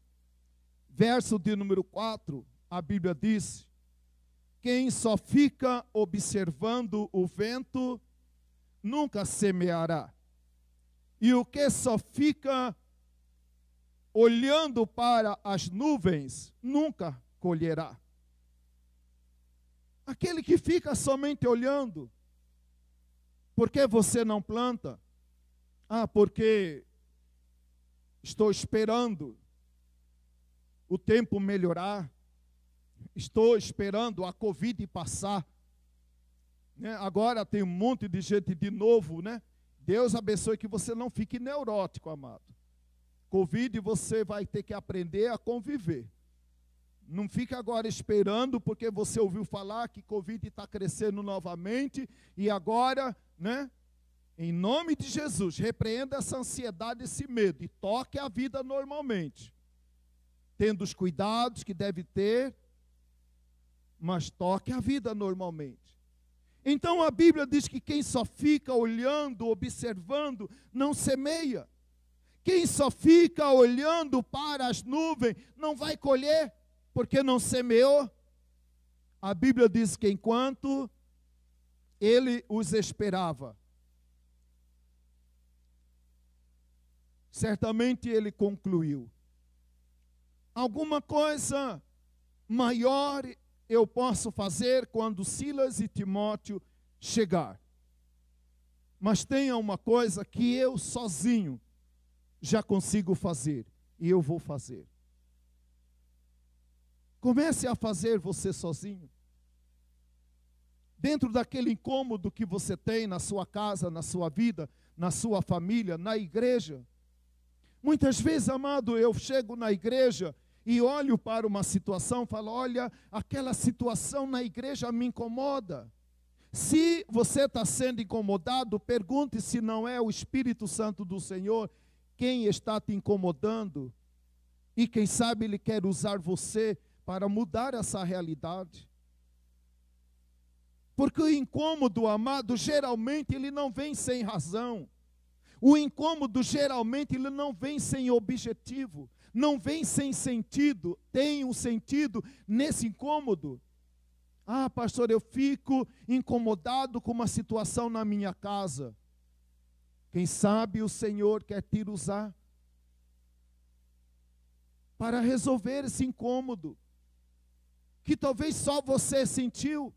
verso de número 4, a Bíblia diz: quem só fica observando o vento, nunca semeará. E o que só fica olhando para as nuvens, nunca colherá. Aquele que fica somente olhando, por que você não planta? Ah, porque estou esperando o tempo melhorar. Estou esperando a Covid passar. Né? Agora tem um monte de gente de novo, né? Deus abençoe que você não fique neurótico, amado. Covid você vai ter que aprender a conviver. Não fica agora esperando porque você ouviu falar que Covid está crescendo novamente e agora, né? Em nome de Jesus, repreenda essa ansiedade, esse medo e toque a vida normalmente. Tendo os cuidados que deve ter, mas toque a vida normalmente. Então a Bíblia diz que quem só fica olhando, observando, não semeia. Quem só fica olhando para as nuvens, não vai colher, porque não semeou. A Bíblia diz que enquanto ele os esperava, certamente ele concluiu: alguma coisa maior eu posso fazer quando Silas e Timóteo chegar. Mas tenha uma coisa que eu sozinho já consigo fazer, e eu vou fazer. Comece a fazer você sozinho. Dentro daquele incômodo que você tem na sua casa, na sua vida, na sua família, na igreja. Muitas vezes, amado, eu chego na igreja e olho para uma situação, falo: olha, aquela situação na igreja me incomoda. Se você está sendo incomodado, pergunte se não é o Espírito Santo do Senhor quem está te incomodando e quem sabe Ele quer usar você para mudar essa realidade. Porque o incômodo, amado, geralmente ele não vem sem razão. O incômodo, geralmente, ele não vem sem objetivo, não vem sem sentido. Tem um sentido nesse incômodo. Ah, pastor, eu fico incomodado com uma situação na minha casa. Quem sabe o Senhor quer te usar para resolver esse incômodo, que talvez só você sentiu,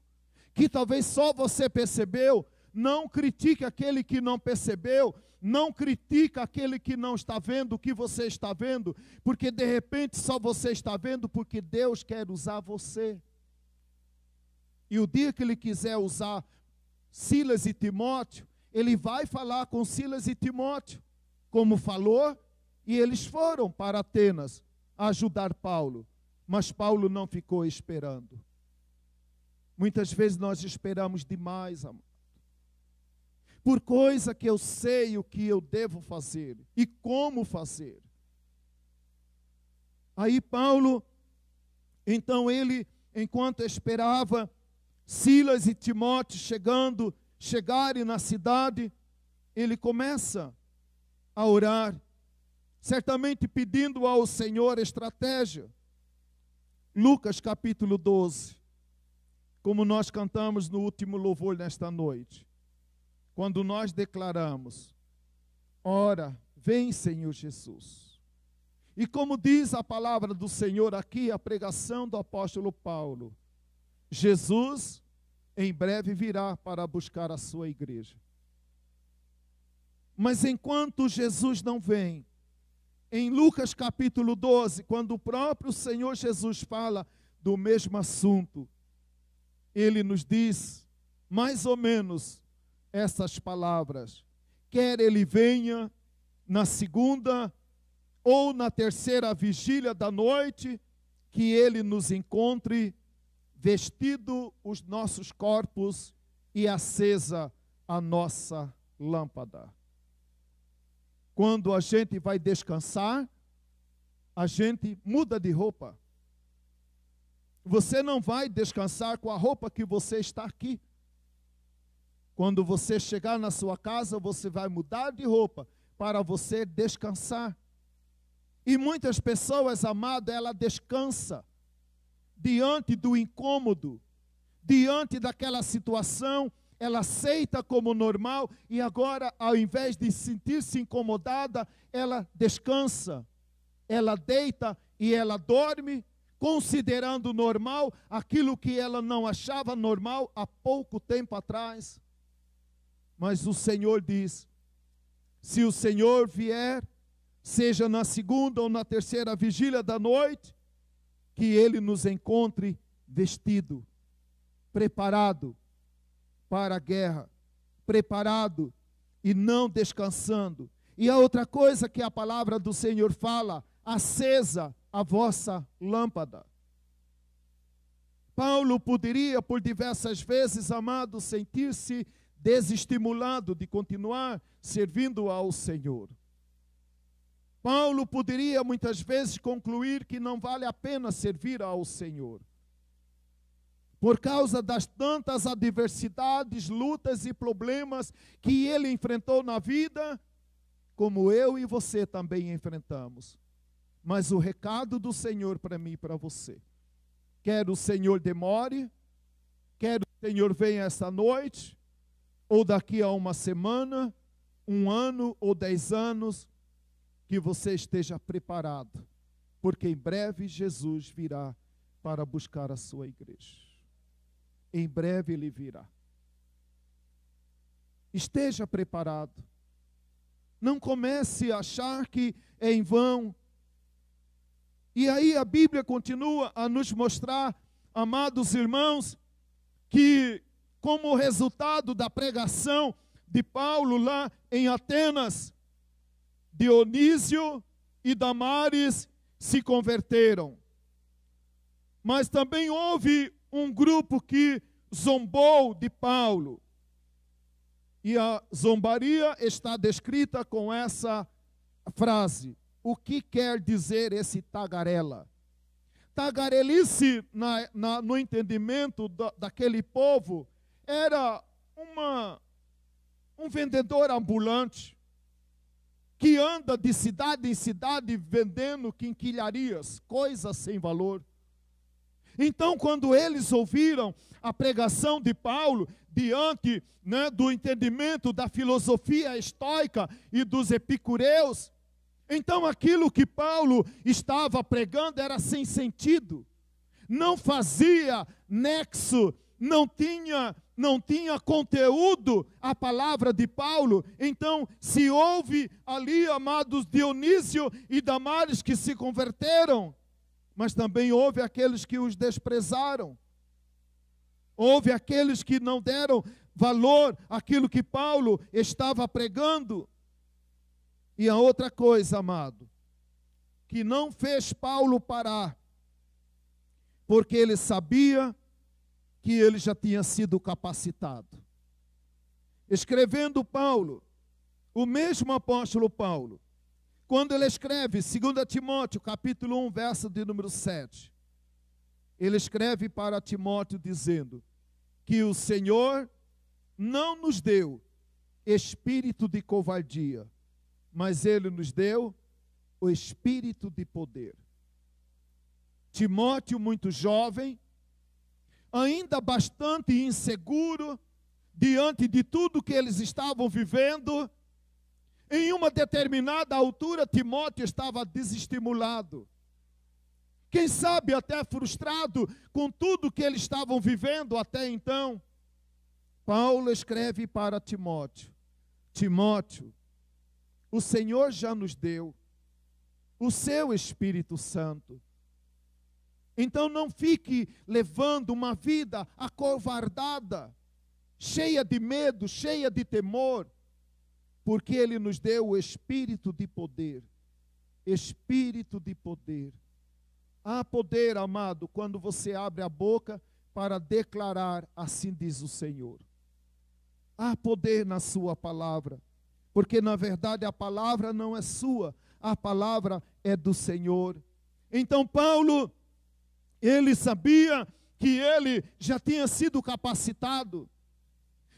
que talvez só você percebeu. Não critique aquele que não percebeu, não critique aquele que não está vendo o que você está vendo, porque de repente só você está vendo porque Deus quer usar você. E o dia que Ele quiser usar Silas e Timóteo, Ele vai falar com Silas e Timóteo, como falou, e eles foram para Atenas ajudar Paulo, mas Paulo não ficou esperando. Muitas vezes nós esperamos demais, amado, por coisa que eu sei o que eu devo fazer e como fazer. Aí Paulo, então ele, enquanto esperava Silas e Timóteo chegarem na cidade, ele começa a orar, certamente pedindo ao Senhor estratégia. Lucas capítulo 12, como nós cantamos no último louvor nesta noite, quando nós declaramos: ora, vem Senhor Jesus. E como diz a palavra do Senhor aqui, a pregação do apóstolo Paulo, Jesus em breve virá para buscar a sua igreja. Mas enquanto Jesus não vem, em Lucas capítulo 12, quando o próprio Senhor Jesus fala do mesmo assunto, Ele nos diz mais ou menos essas palavras: quer Ele venha na segunda ou na terceira vigília da noite, que Ele nos encontre vestido os nossos corpos e acesa a nossa lâmpada. Quando a gente vai descansar, a gente muda de roupa. Você não vai descansar com a roupa que você está aqui. Quando você chegar na sua casa, você vai mudar de roupa para você descansar. E muitas pessoas, amado, ela descansa diante do incômodo, diante daquela situação, ela aceita como normal e agora, ao invés de sentir-se incomodada, ela descansa, ela deita e ela dorme, considerando normal aquilo que ela não achava normal há pouco tempo atrás. Mas o Senhor diz: se o Senhor vier, seja na segunda ou na terceira vigília da noite, que Ele nos encontre vestido, preparado para a guerra, preparado e não descansando. E a outra coisa que a palavra do Senhor fala: acesa a vossa lâmpada. Paulo poderia por diversas vezes, amado, sentir-se desestimulado de continuar servindo ao Senhor. Paulo poderia muitas vezes concluir que não vale a pena servir ao Senhor, por causa das tantas adversidades, lutas e problemas que ele enfrentou na vida, como eu e você também enfrentamos. Mas o recado do Senhor para mim e para você: quer o Senhor demore, quer o Senhor venha esta noite, ou daqui a uma semana, 1 ano ou 10 anos, que você esteja preparado, porque em breve Jesus virá para buscar a sua igreja. Em breve Ele virá. Esteja preparado. Não comece a achar que é em vão. E aí a Bíblia continua a nos mostrar, amados irmãos, que como resultado da pregação de Paulo lá em Atenas, Dionísio e Damares se converteram. Mas também houve um grupo que zombou de Paulo. E a zombaria está descrita com essa frase: o que quer dizer esse tagarela? Tagarelice, no entendimento daquele povo, era um vendedor ambulante que anda de cidade em cidade vendendo quinquilharias, coisas sem valor. Então, quando eles ouviram a pregação de Paulo, diante, do entendimento da filosofia estoica e dos epicureus, então aquilo que Paulo estava pregando era sem sentido, não fazia nexo, não tinha conteúdo a palavra de Paulo. Então, se houve ali, amados, Dionísio e Damares que se converteram, mas também houve aqueles que os desprezaram. Houve aqueles que não deram valor àquilo que Paulo estava pregando. E a outra coisa, amado, que não fez Paulo parar, porque ele sabia que ele já tinha sido capacitado. Escrevendo Paulo, o mesmo apóstolo Paulo, quando ele escreve 2 Timóteo, capítulo 1, verso de número 7, ele escreve para Timóteo dizendo que o Senhor não nos deu espírito de covardia, mas Ele nos deu o espírito de poder. Timóteo, muito jovem, ainda bastante inseguro, diante de tudo que eles estavam vivendo, em uma determinada altura, Timóteo estava desestimulado. Quem sabe até frustrado com tudo que eles estavam vivendo até então. Paulo escreve para Timóteo: Timóteo, o Senhor já nos deu o seu Espírito Santo. Então não fique levando uma vida acovardada, cheia de medo, cheia de temor, porque Ele nos deu o Espírito de poder. Espírito de poder. Há poder, amado, quando você abre a boca para declarar: assim diz o Senhor. Há poder na sua palavra, porque na verdade a palavra não é sua, a palavra é do Senhor. Então Paulo, ele sabia que ele já tinha sido capacitado.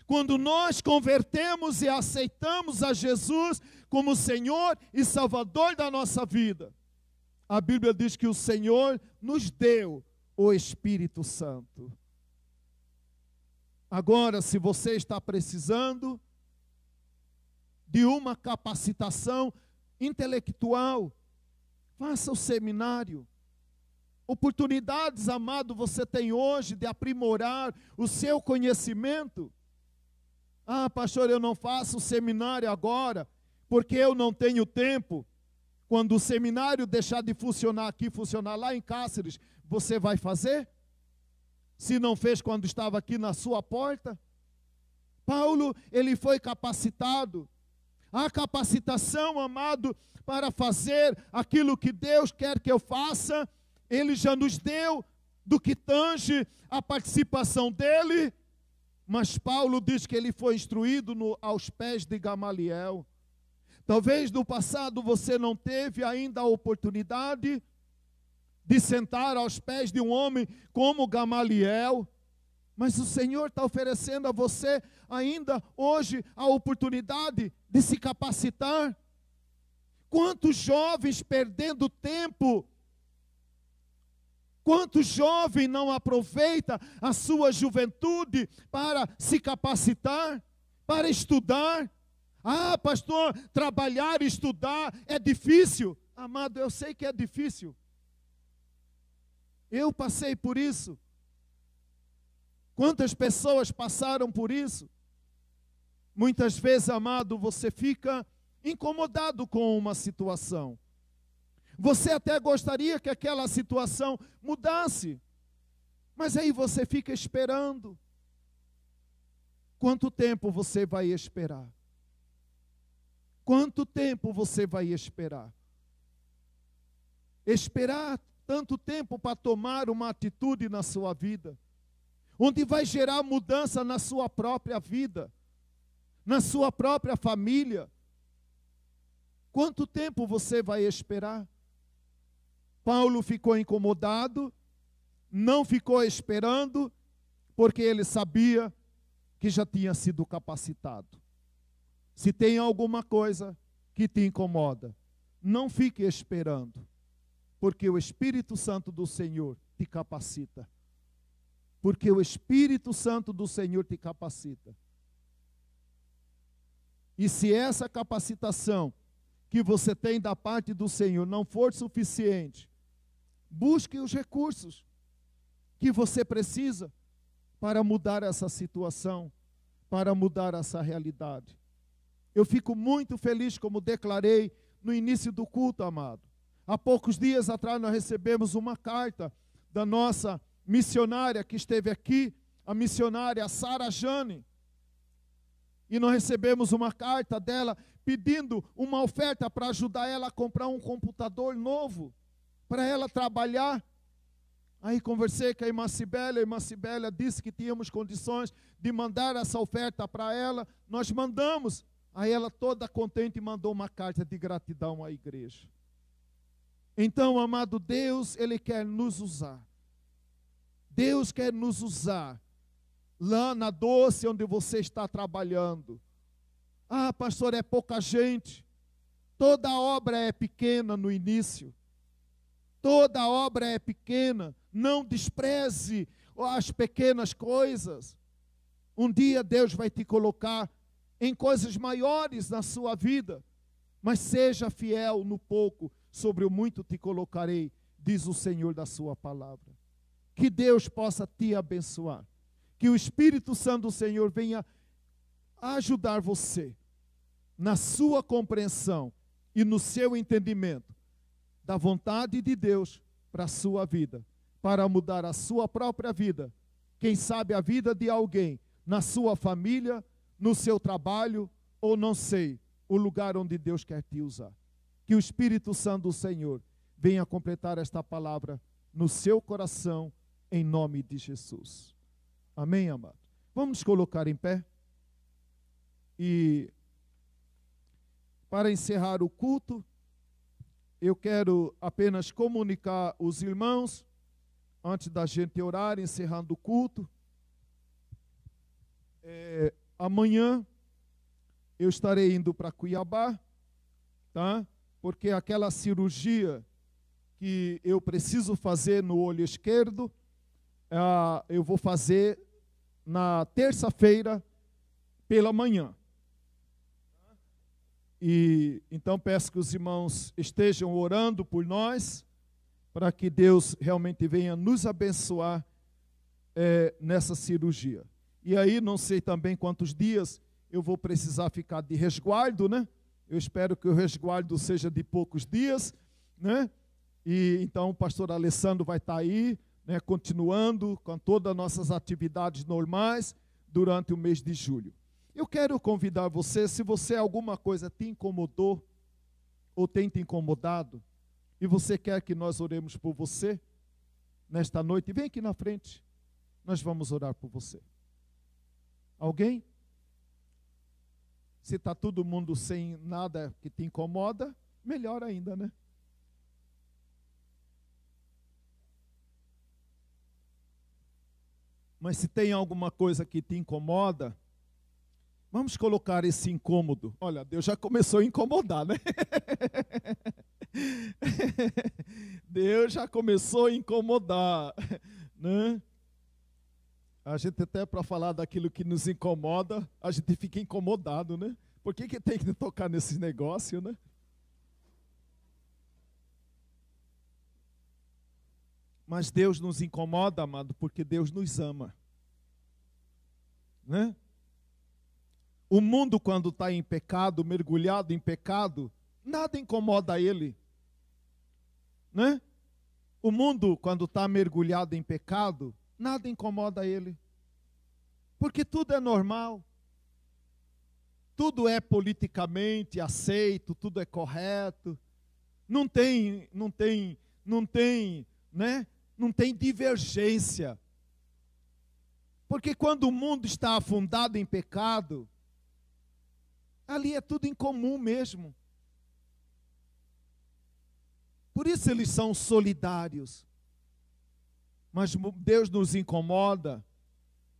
Quando nós convertemos e aceitamos a Jesus como Senhor e Salvador da nossa vida, a Bíblia diz que o Senhor nos deu o Espírito Santo. Agora, se você está precisando de uma capacitação intelectual, faça o seminário. Oportunidades, amado, você tem hoje de aprimorar o seu conhecimento. Ah, pastor, eu não faço o seminário agora, porque eu não tenho tempo. Quando o seminário deixar de funcionar aqui, funcionar lá em Cáceres, você vai fazer? Se não fez quando estava aqui na sua porta? Paulo, ele foi capacitado. A capacitação, amado, para fazer aquilo que Deus quer que eu faça, Ele já nos deu do que tange a participação dele. Mas Paulo diz que ele foi instruído aos pés de Gamaliel. Talvez no passado você não teve ainda a oportunidade de sentar aos pés de um homem como Gamaliel, mas o Senhor está oferecendo a você ainda hoje a oportunidade de se capacitar. Quantos jovens perdendo tempo, quantos jovens não aproveita a sua juventude para se capacitar, para estudar? Ah, pastor, trabalhar e estudar é difícil. Amado, eu sei que é difícil. Eu passei por isso. Quantas pessoas passaram por isso? Muitas vezes, amado, você fica incomodado com uma situação. Você até gostaria que aquela situação mudasse, mas aí você fica esperando. Quanto tempo você vai esperar? Quanto tempo você vai esperar? Esperar tanto tempo para tomar uma atitude na sua vida, onde vai gerar mudança na sua própria vida, na sua própria família. Quanto tempo você vai esperar? Paulo ficou incomodado, não ficou esperando, porque ele sabia que já tinha sido capacitado. Se tem alguma coisa que te incomoda, não fique esperando, porque o Espírito Santo do Senhor te capacita. Porque o Espírito Santo do Senhor te capacita. E se essa capacitação que você tem da parte do Senhor não for suficiente, busque os recursos que você precisa para mudar essa situação, para mudar essa realidade. Eu fico muito feliz, como declarei no início do culto, amado. Há poucos dias atrás nós recebemos uma carta da nossa missionária que esteve aqui, a missionária Sara Jane. E nós recebemos uma carta dela pedindo uma oferta para ajudar ela a comprar um computador novo, para ela trabalhar. Aí conversei com a irmã Cibélia disse que tínhamos condições de mandar essa oferta para ela. Nós mandamos. Aí ela toda contente mandou uma carta de gratidão à igreja. Então, amado, Deus, Ele quer nos usar. Deus quer nos usar lá na Doce, onde você está trabalhando. Ah, pastor, é pouca gente. Toda obra é pequena no início. Toda obra é pequena. Não despreze as pequenas coisas. Um dia Deus vai te colocar em coisas maiores na sua vida. Mas seja fiel no pouco, sobre o muito te colocarei, diz o Senhor da sua palavra. Que Deus possa te abençoar. Que o Espírito Santo do Senhor venha ajudar você na sua compreensão e no seu entendimento da vontade de Deus para a sua vida, para mudar a sua própria vida, quem sabe a vida de alguém, na sua família, no seu trabalho, ou não sei, o lugar onde Deus quer te usar. Que o Espírito Santo do Senhor venha completar esta palavra no seu coração, em nome de Jesus. Amém, amado? Vamos nos colocar em pé. E para encerrar o culto, eu quero apenas comunicar os irmãos, antes da gente orar, encerrando o culto. Amanhã eu estarei indo para Cuiabá, tá? Porque aquela cirurgia que eu preciso fazer no olho esquerdo, eu vou fazer na terça-feira pela manhã. E então peço que os irmãos estejam orando por nós, para que Deus realmente venha nos abençoar nessa cirurgia. E aí não sei também quantos dias eu vou precisar ficar de resguardo, né? Eu espero que o resguardo seja de poucos dias, né? E então o pastor Alessandro vai estar aí, né, continuando com todas as nossas atividades normais durante o mês de julho. Eu quero convidar você, se você alguma coisa te incomodou ou tem te incomodado, e você quer que nós oremos por você nesta noite, vem aqui na frente, nós vamos orar por você. Alguém? Se está todo mundo sem nada que te incomoda, melhor ainda, né? Mas se tem alguma coisa que te incomoda, vamos colocar esse incômodo. Olha, Deus já começou a incomodar, né? Deus já começou a incomodar, né? A gente até para falar daquilo que nos incomoda, a gente fica incomodado, né? Por que tem que tocar nesse negócio, né? Mas Deus nos incomoda, amado, porque Deus nos ama, né? O mundo, quando está em pecado, mergulhado em pecado, nada incomoda ele, né? O mundo, quando está mergulhado em pecado, nada incomoda ele, porque tudo é normal, tudo é politicamente aceito, tudo é correto, não tem, né? Não tem divergência, porque quando o mundo está afundado em pecado, ali é tudo incomum mesmo. Por isso eles são solidários. Mas Deus nos incomoda,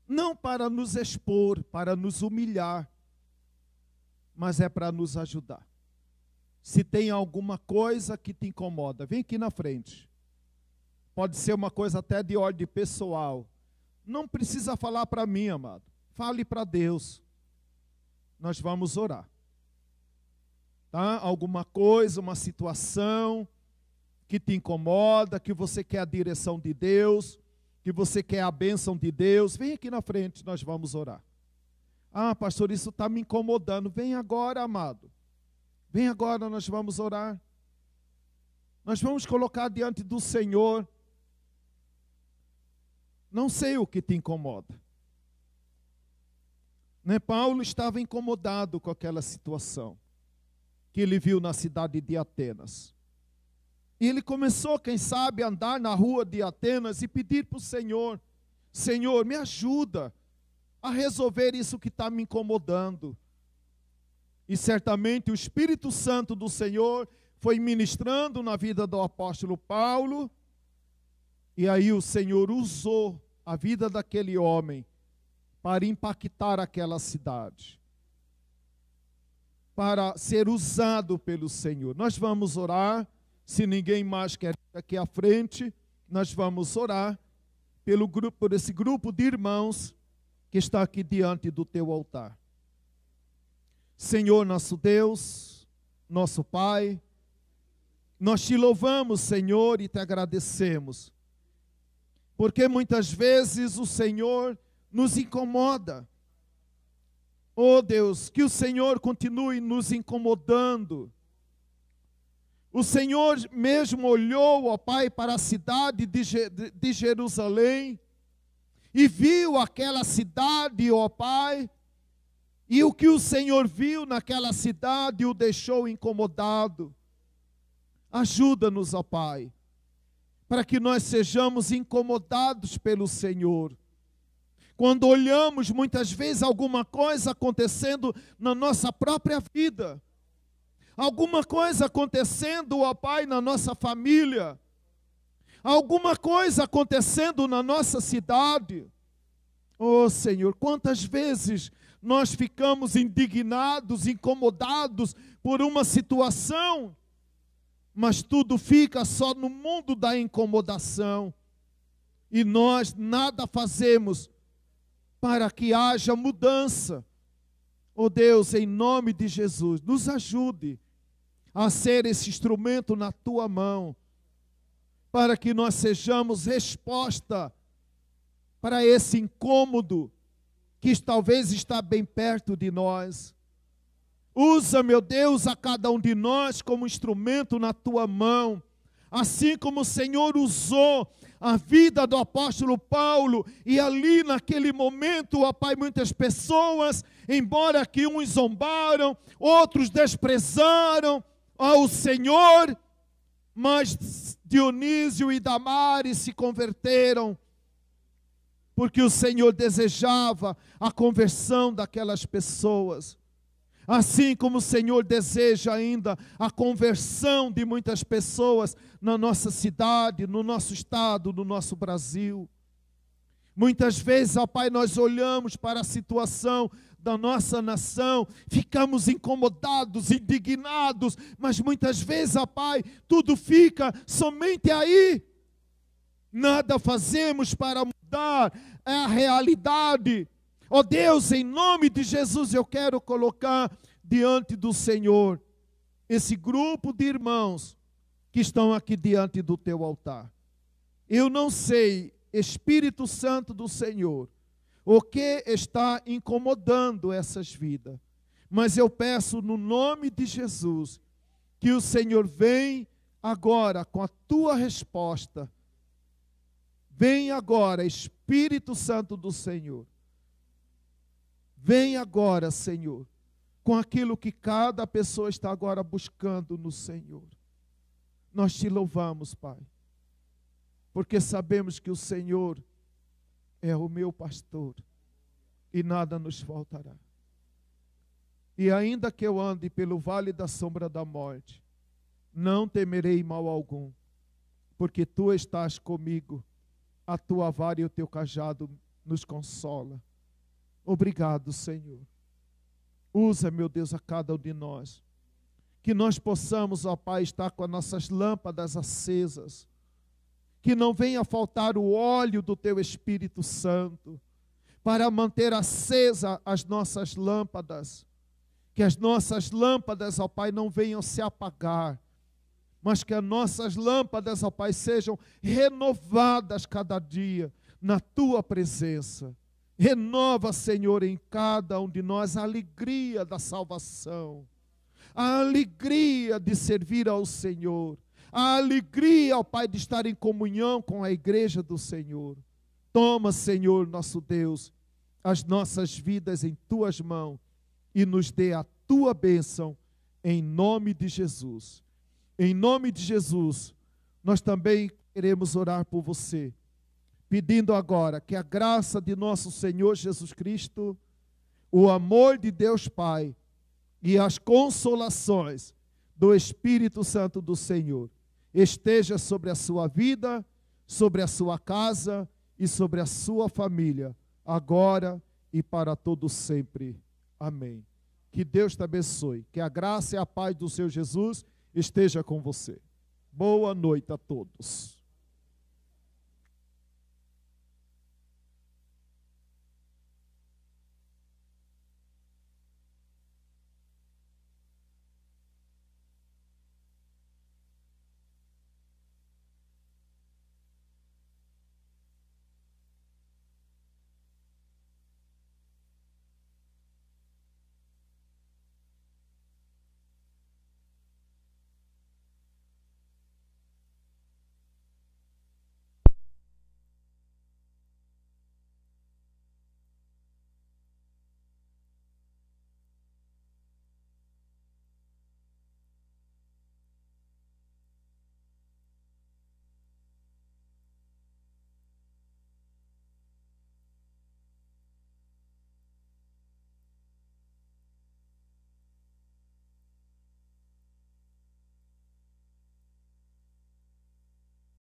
não para nos expor, para nos humilhar, mas é para nos ajudar. Se tem alguma coisa que te incomoda, vem aqui na frente. Pode ser uma coisa até de ordem pessoal. Não precisa falar para mim, amado. Fale para Deus. Nós vamos orar. Tá? Alguma coisa, uma situação que te incomoda, que você quer a direção de Deus, que você quer a bênção de Deus, vem aqui na frente, nós vamos orar. Ah, pastor, isso está me incomodando. Vem agora, amado. Vem agora, nós vamos orar. Nós vamos colocar diante do Senhor. Não sei o que te incomoda. Né? Paulo estava incomodado com aquela situação que ele viu na cidade de Atenas. E ele começou, quem sabe, a andar na rua de Atenas e pedir para o Senhor: Senhor, me ajuda a resolver isso que está me incomodando. E certamente o Espírito Santo do Senhor foi ministrando na vida do apóstolo Paulo. E aí o Senhor usou a vida daquele homem para impactar aquela cidade, para ser usado pelo Senhor. Nós vamos orar. Se ninguém mais quer ir aqui à frente, nós vamos orar por esse grupo de irmãos que está aqui diante do teu altar. Senhor nosso Deus, nosso Pai, nós te louvamos, Senhor, e te agradecemos, porque muitas vezes o Senhor nos incomoda. Oh Deus, que o Senhor continue nos incomodando. O Senhor mesmo olhou, ó Pai, para a cidade de Jerusalém e viu aquela cidade, ó Pai, e o que o Senhor viu naquela cidade o deixou incomodado. Ajuda-nos, ó Pai, para que nós sejamos incomodados pelo Senhor. Quando olhamos muitas vezes alguma coisa acontecendo na nossa própria vida, alguma coisa acontecendo, ó Pai, na nossa família, alguma coisa acontecendo na nossa cidade. Oh Senhor, quantas vezes nós ficamos indignados, incomodados por uma situação, mas tudo fica só no mundo da incomodação. E nós nada fazemos para que haja mudança. Oh Deus, em nome de Jesus, nos ajude a ser esse instrumento na tua mão, para que nós sejamos resposta para esse incômodo que talvez está bem perto de nós. Usa, meu Deus, a cada um de nós como instrumento na tua mão, assim como o Senhor usou a vida do apóstolo Paulo, e ali naquele momento, ó Pai, muitas pessoas, embora que uns zombaram, outros desprezaram ao Senhor, mas Dionísio e Damares se converteram, porque o Senhor desejava a conversão daquelas pessoas. Assim como o Senhor deseja ainda a conversão de muitas pessoas na nossa cidade, no nosso estado, no nosso Brasil. Muitas vezes, ó Pai, nós olhamos para a situação da nossa nação, ficamos incomodados, indignados, mas muitas vezes, ó Pai, tudo fica somente aí. Nada fazemos para mudar a realidade. Ó Deus, em nome de Jesus, eu quero colocar diante do Senhor esse grupo de irmãos que estão aqui diante do teu altar. Eu não sei, Espírito Santo do Senhor, o que está incomodando essas vidas, mas eu peço no nome de Jesus que o Senhor venha agora com a tua resposta. Vem agora, Espírito Santo do Senhor. Vem agora, Senhor, com aquilo que cada pessoa está agora buscando no Senhor. Nós te louvamos, Pai, porque sabemos que o Senhor é o meu pastor e nada nos faltará. E ainda que eu ande pelo vale da sombra da morte, não temerei mal algum, porque tu estás comigo, a tua vara e o teu cajado nos consola. Obrigado, Senhor. Usa, meu Deus, a cada um de nós, que nós possamos, ó Pai, estar com as nossas lâmpadas acesas, que não venha faltar o óleo do Teu Espírito Santo, para manter acesa as nossas lâmpadas, que as nossas lâmpadas, ó Pai, não venham se apagar, mas que as nossas lâmpadas, ó Pai, sejam renovadas cada dia na Tua presença. Renova, Senhor, em cada um de nós a alegria da salvação, a alegria de servir ao Senhor, a alegria, ó Pai, de estar em comunhão com a igreja do Senhor. Toma, Senhor, nosso Deus, as nossas vidas em Tuas mãos e nos dê a Tua bênção, em nome de Jesus. Em nome de Jesus, nós também queremos orar por você, pedindo agora que a graça de nosso Senhor Jesus Cristo, o amor de Deus Pai e as consolações do Espírito Santo do Senhor esteja sobre a sua vida, sobre a sua casa e sobre a sua família, agora e para todo sempre. Amém. Que Deus te abençoe, que a graça e a paz do Senhor Jesus esteja com você. Boa noite a todos.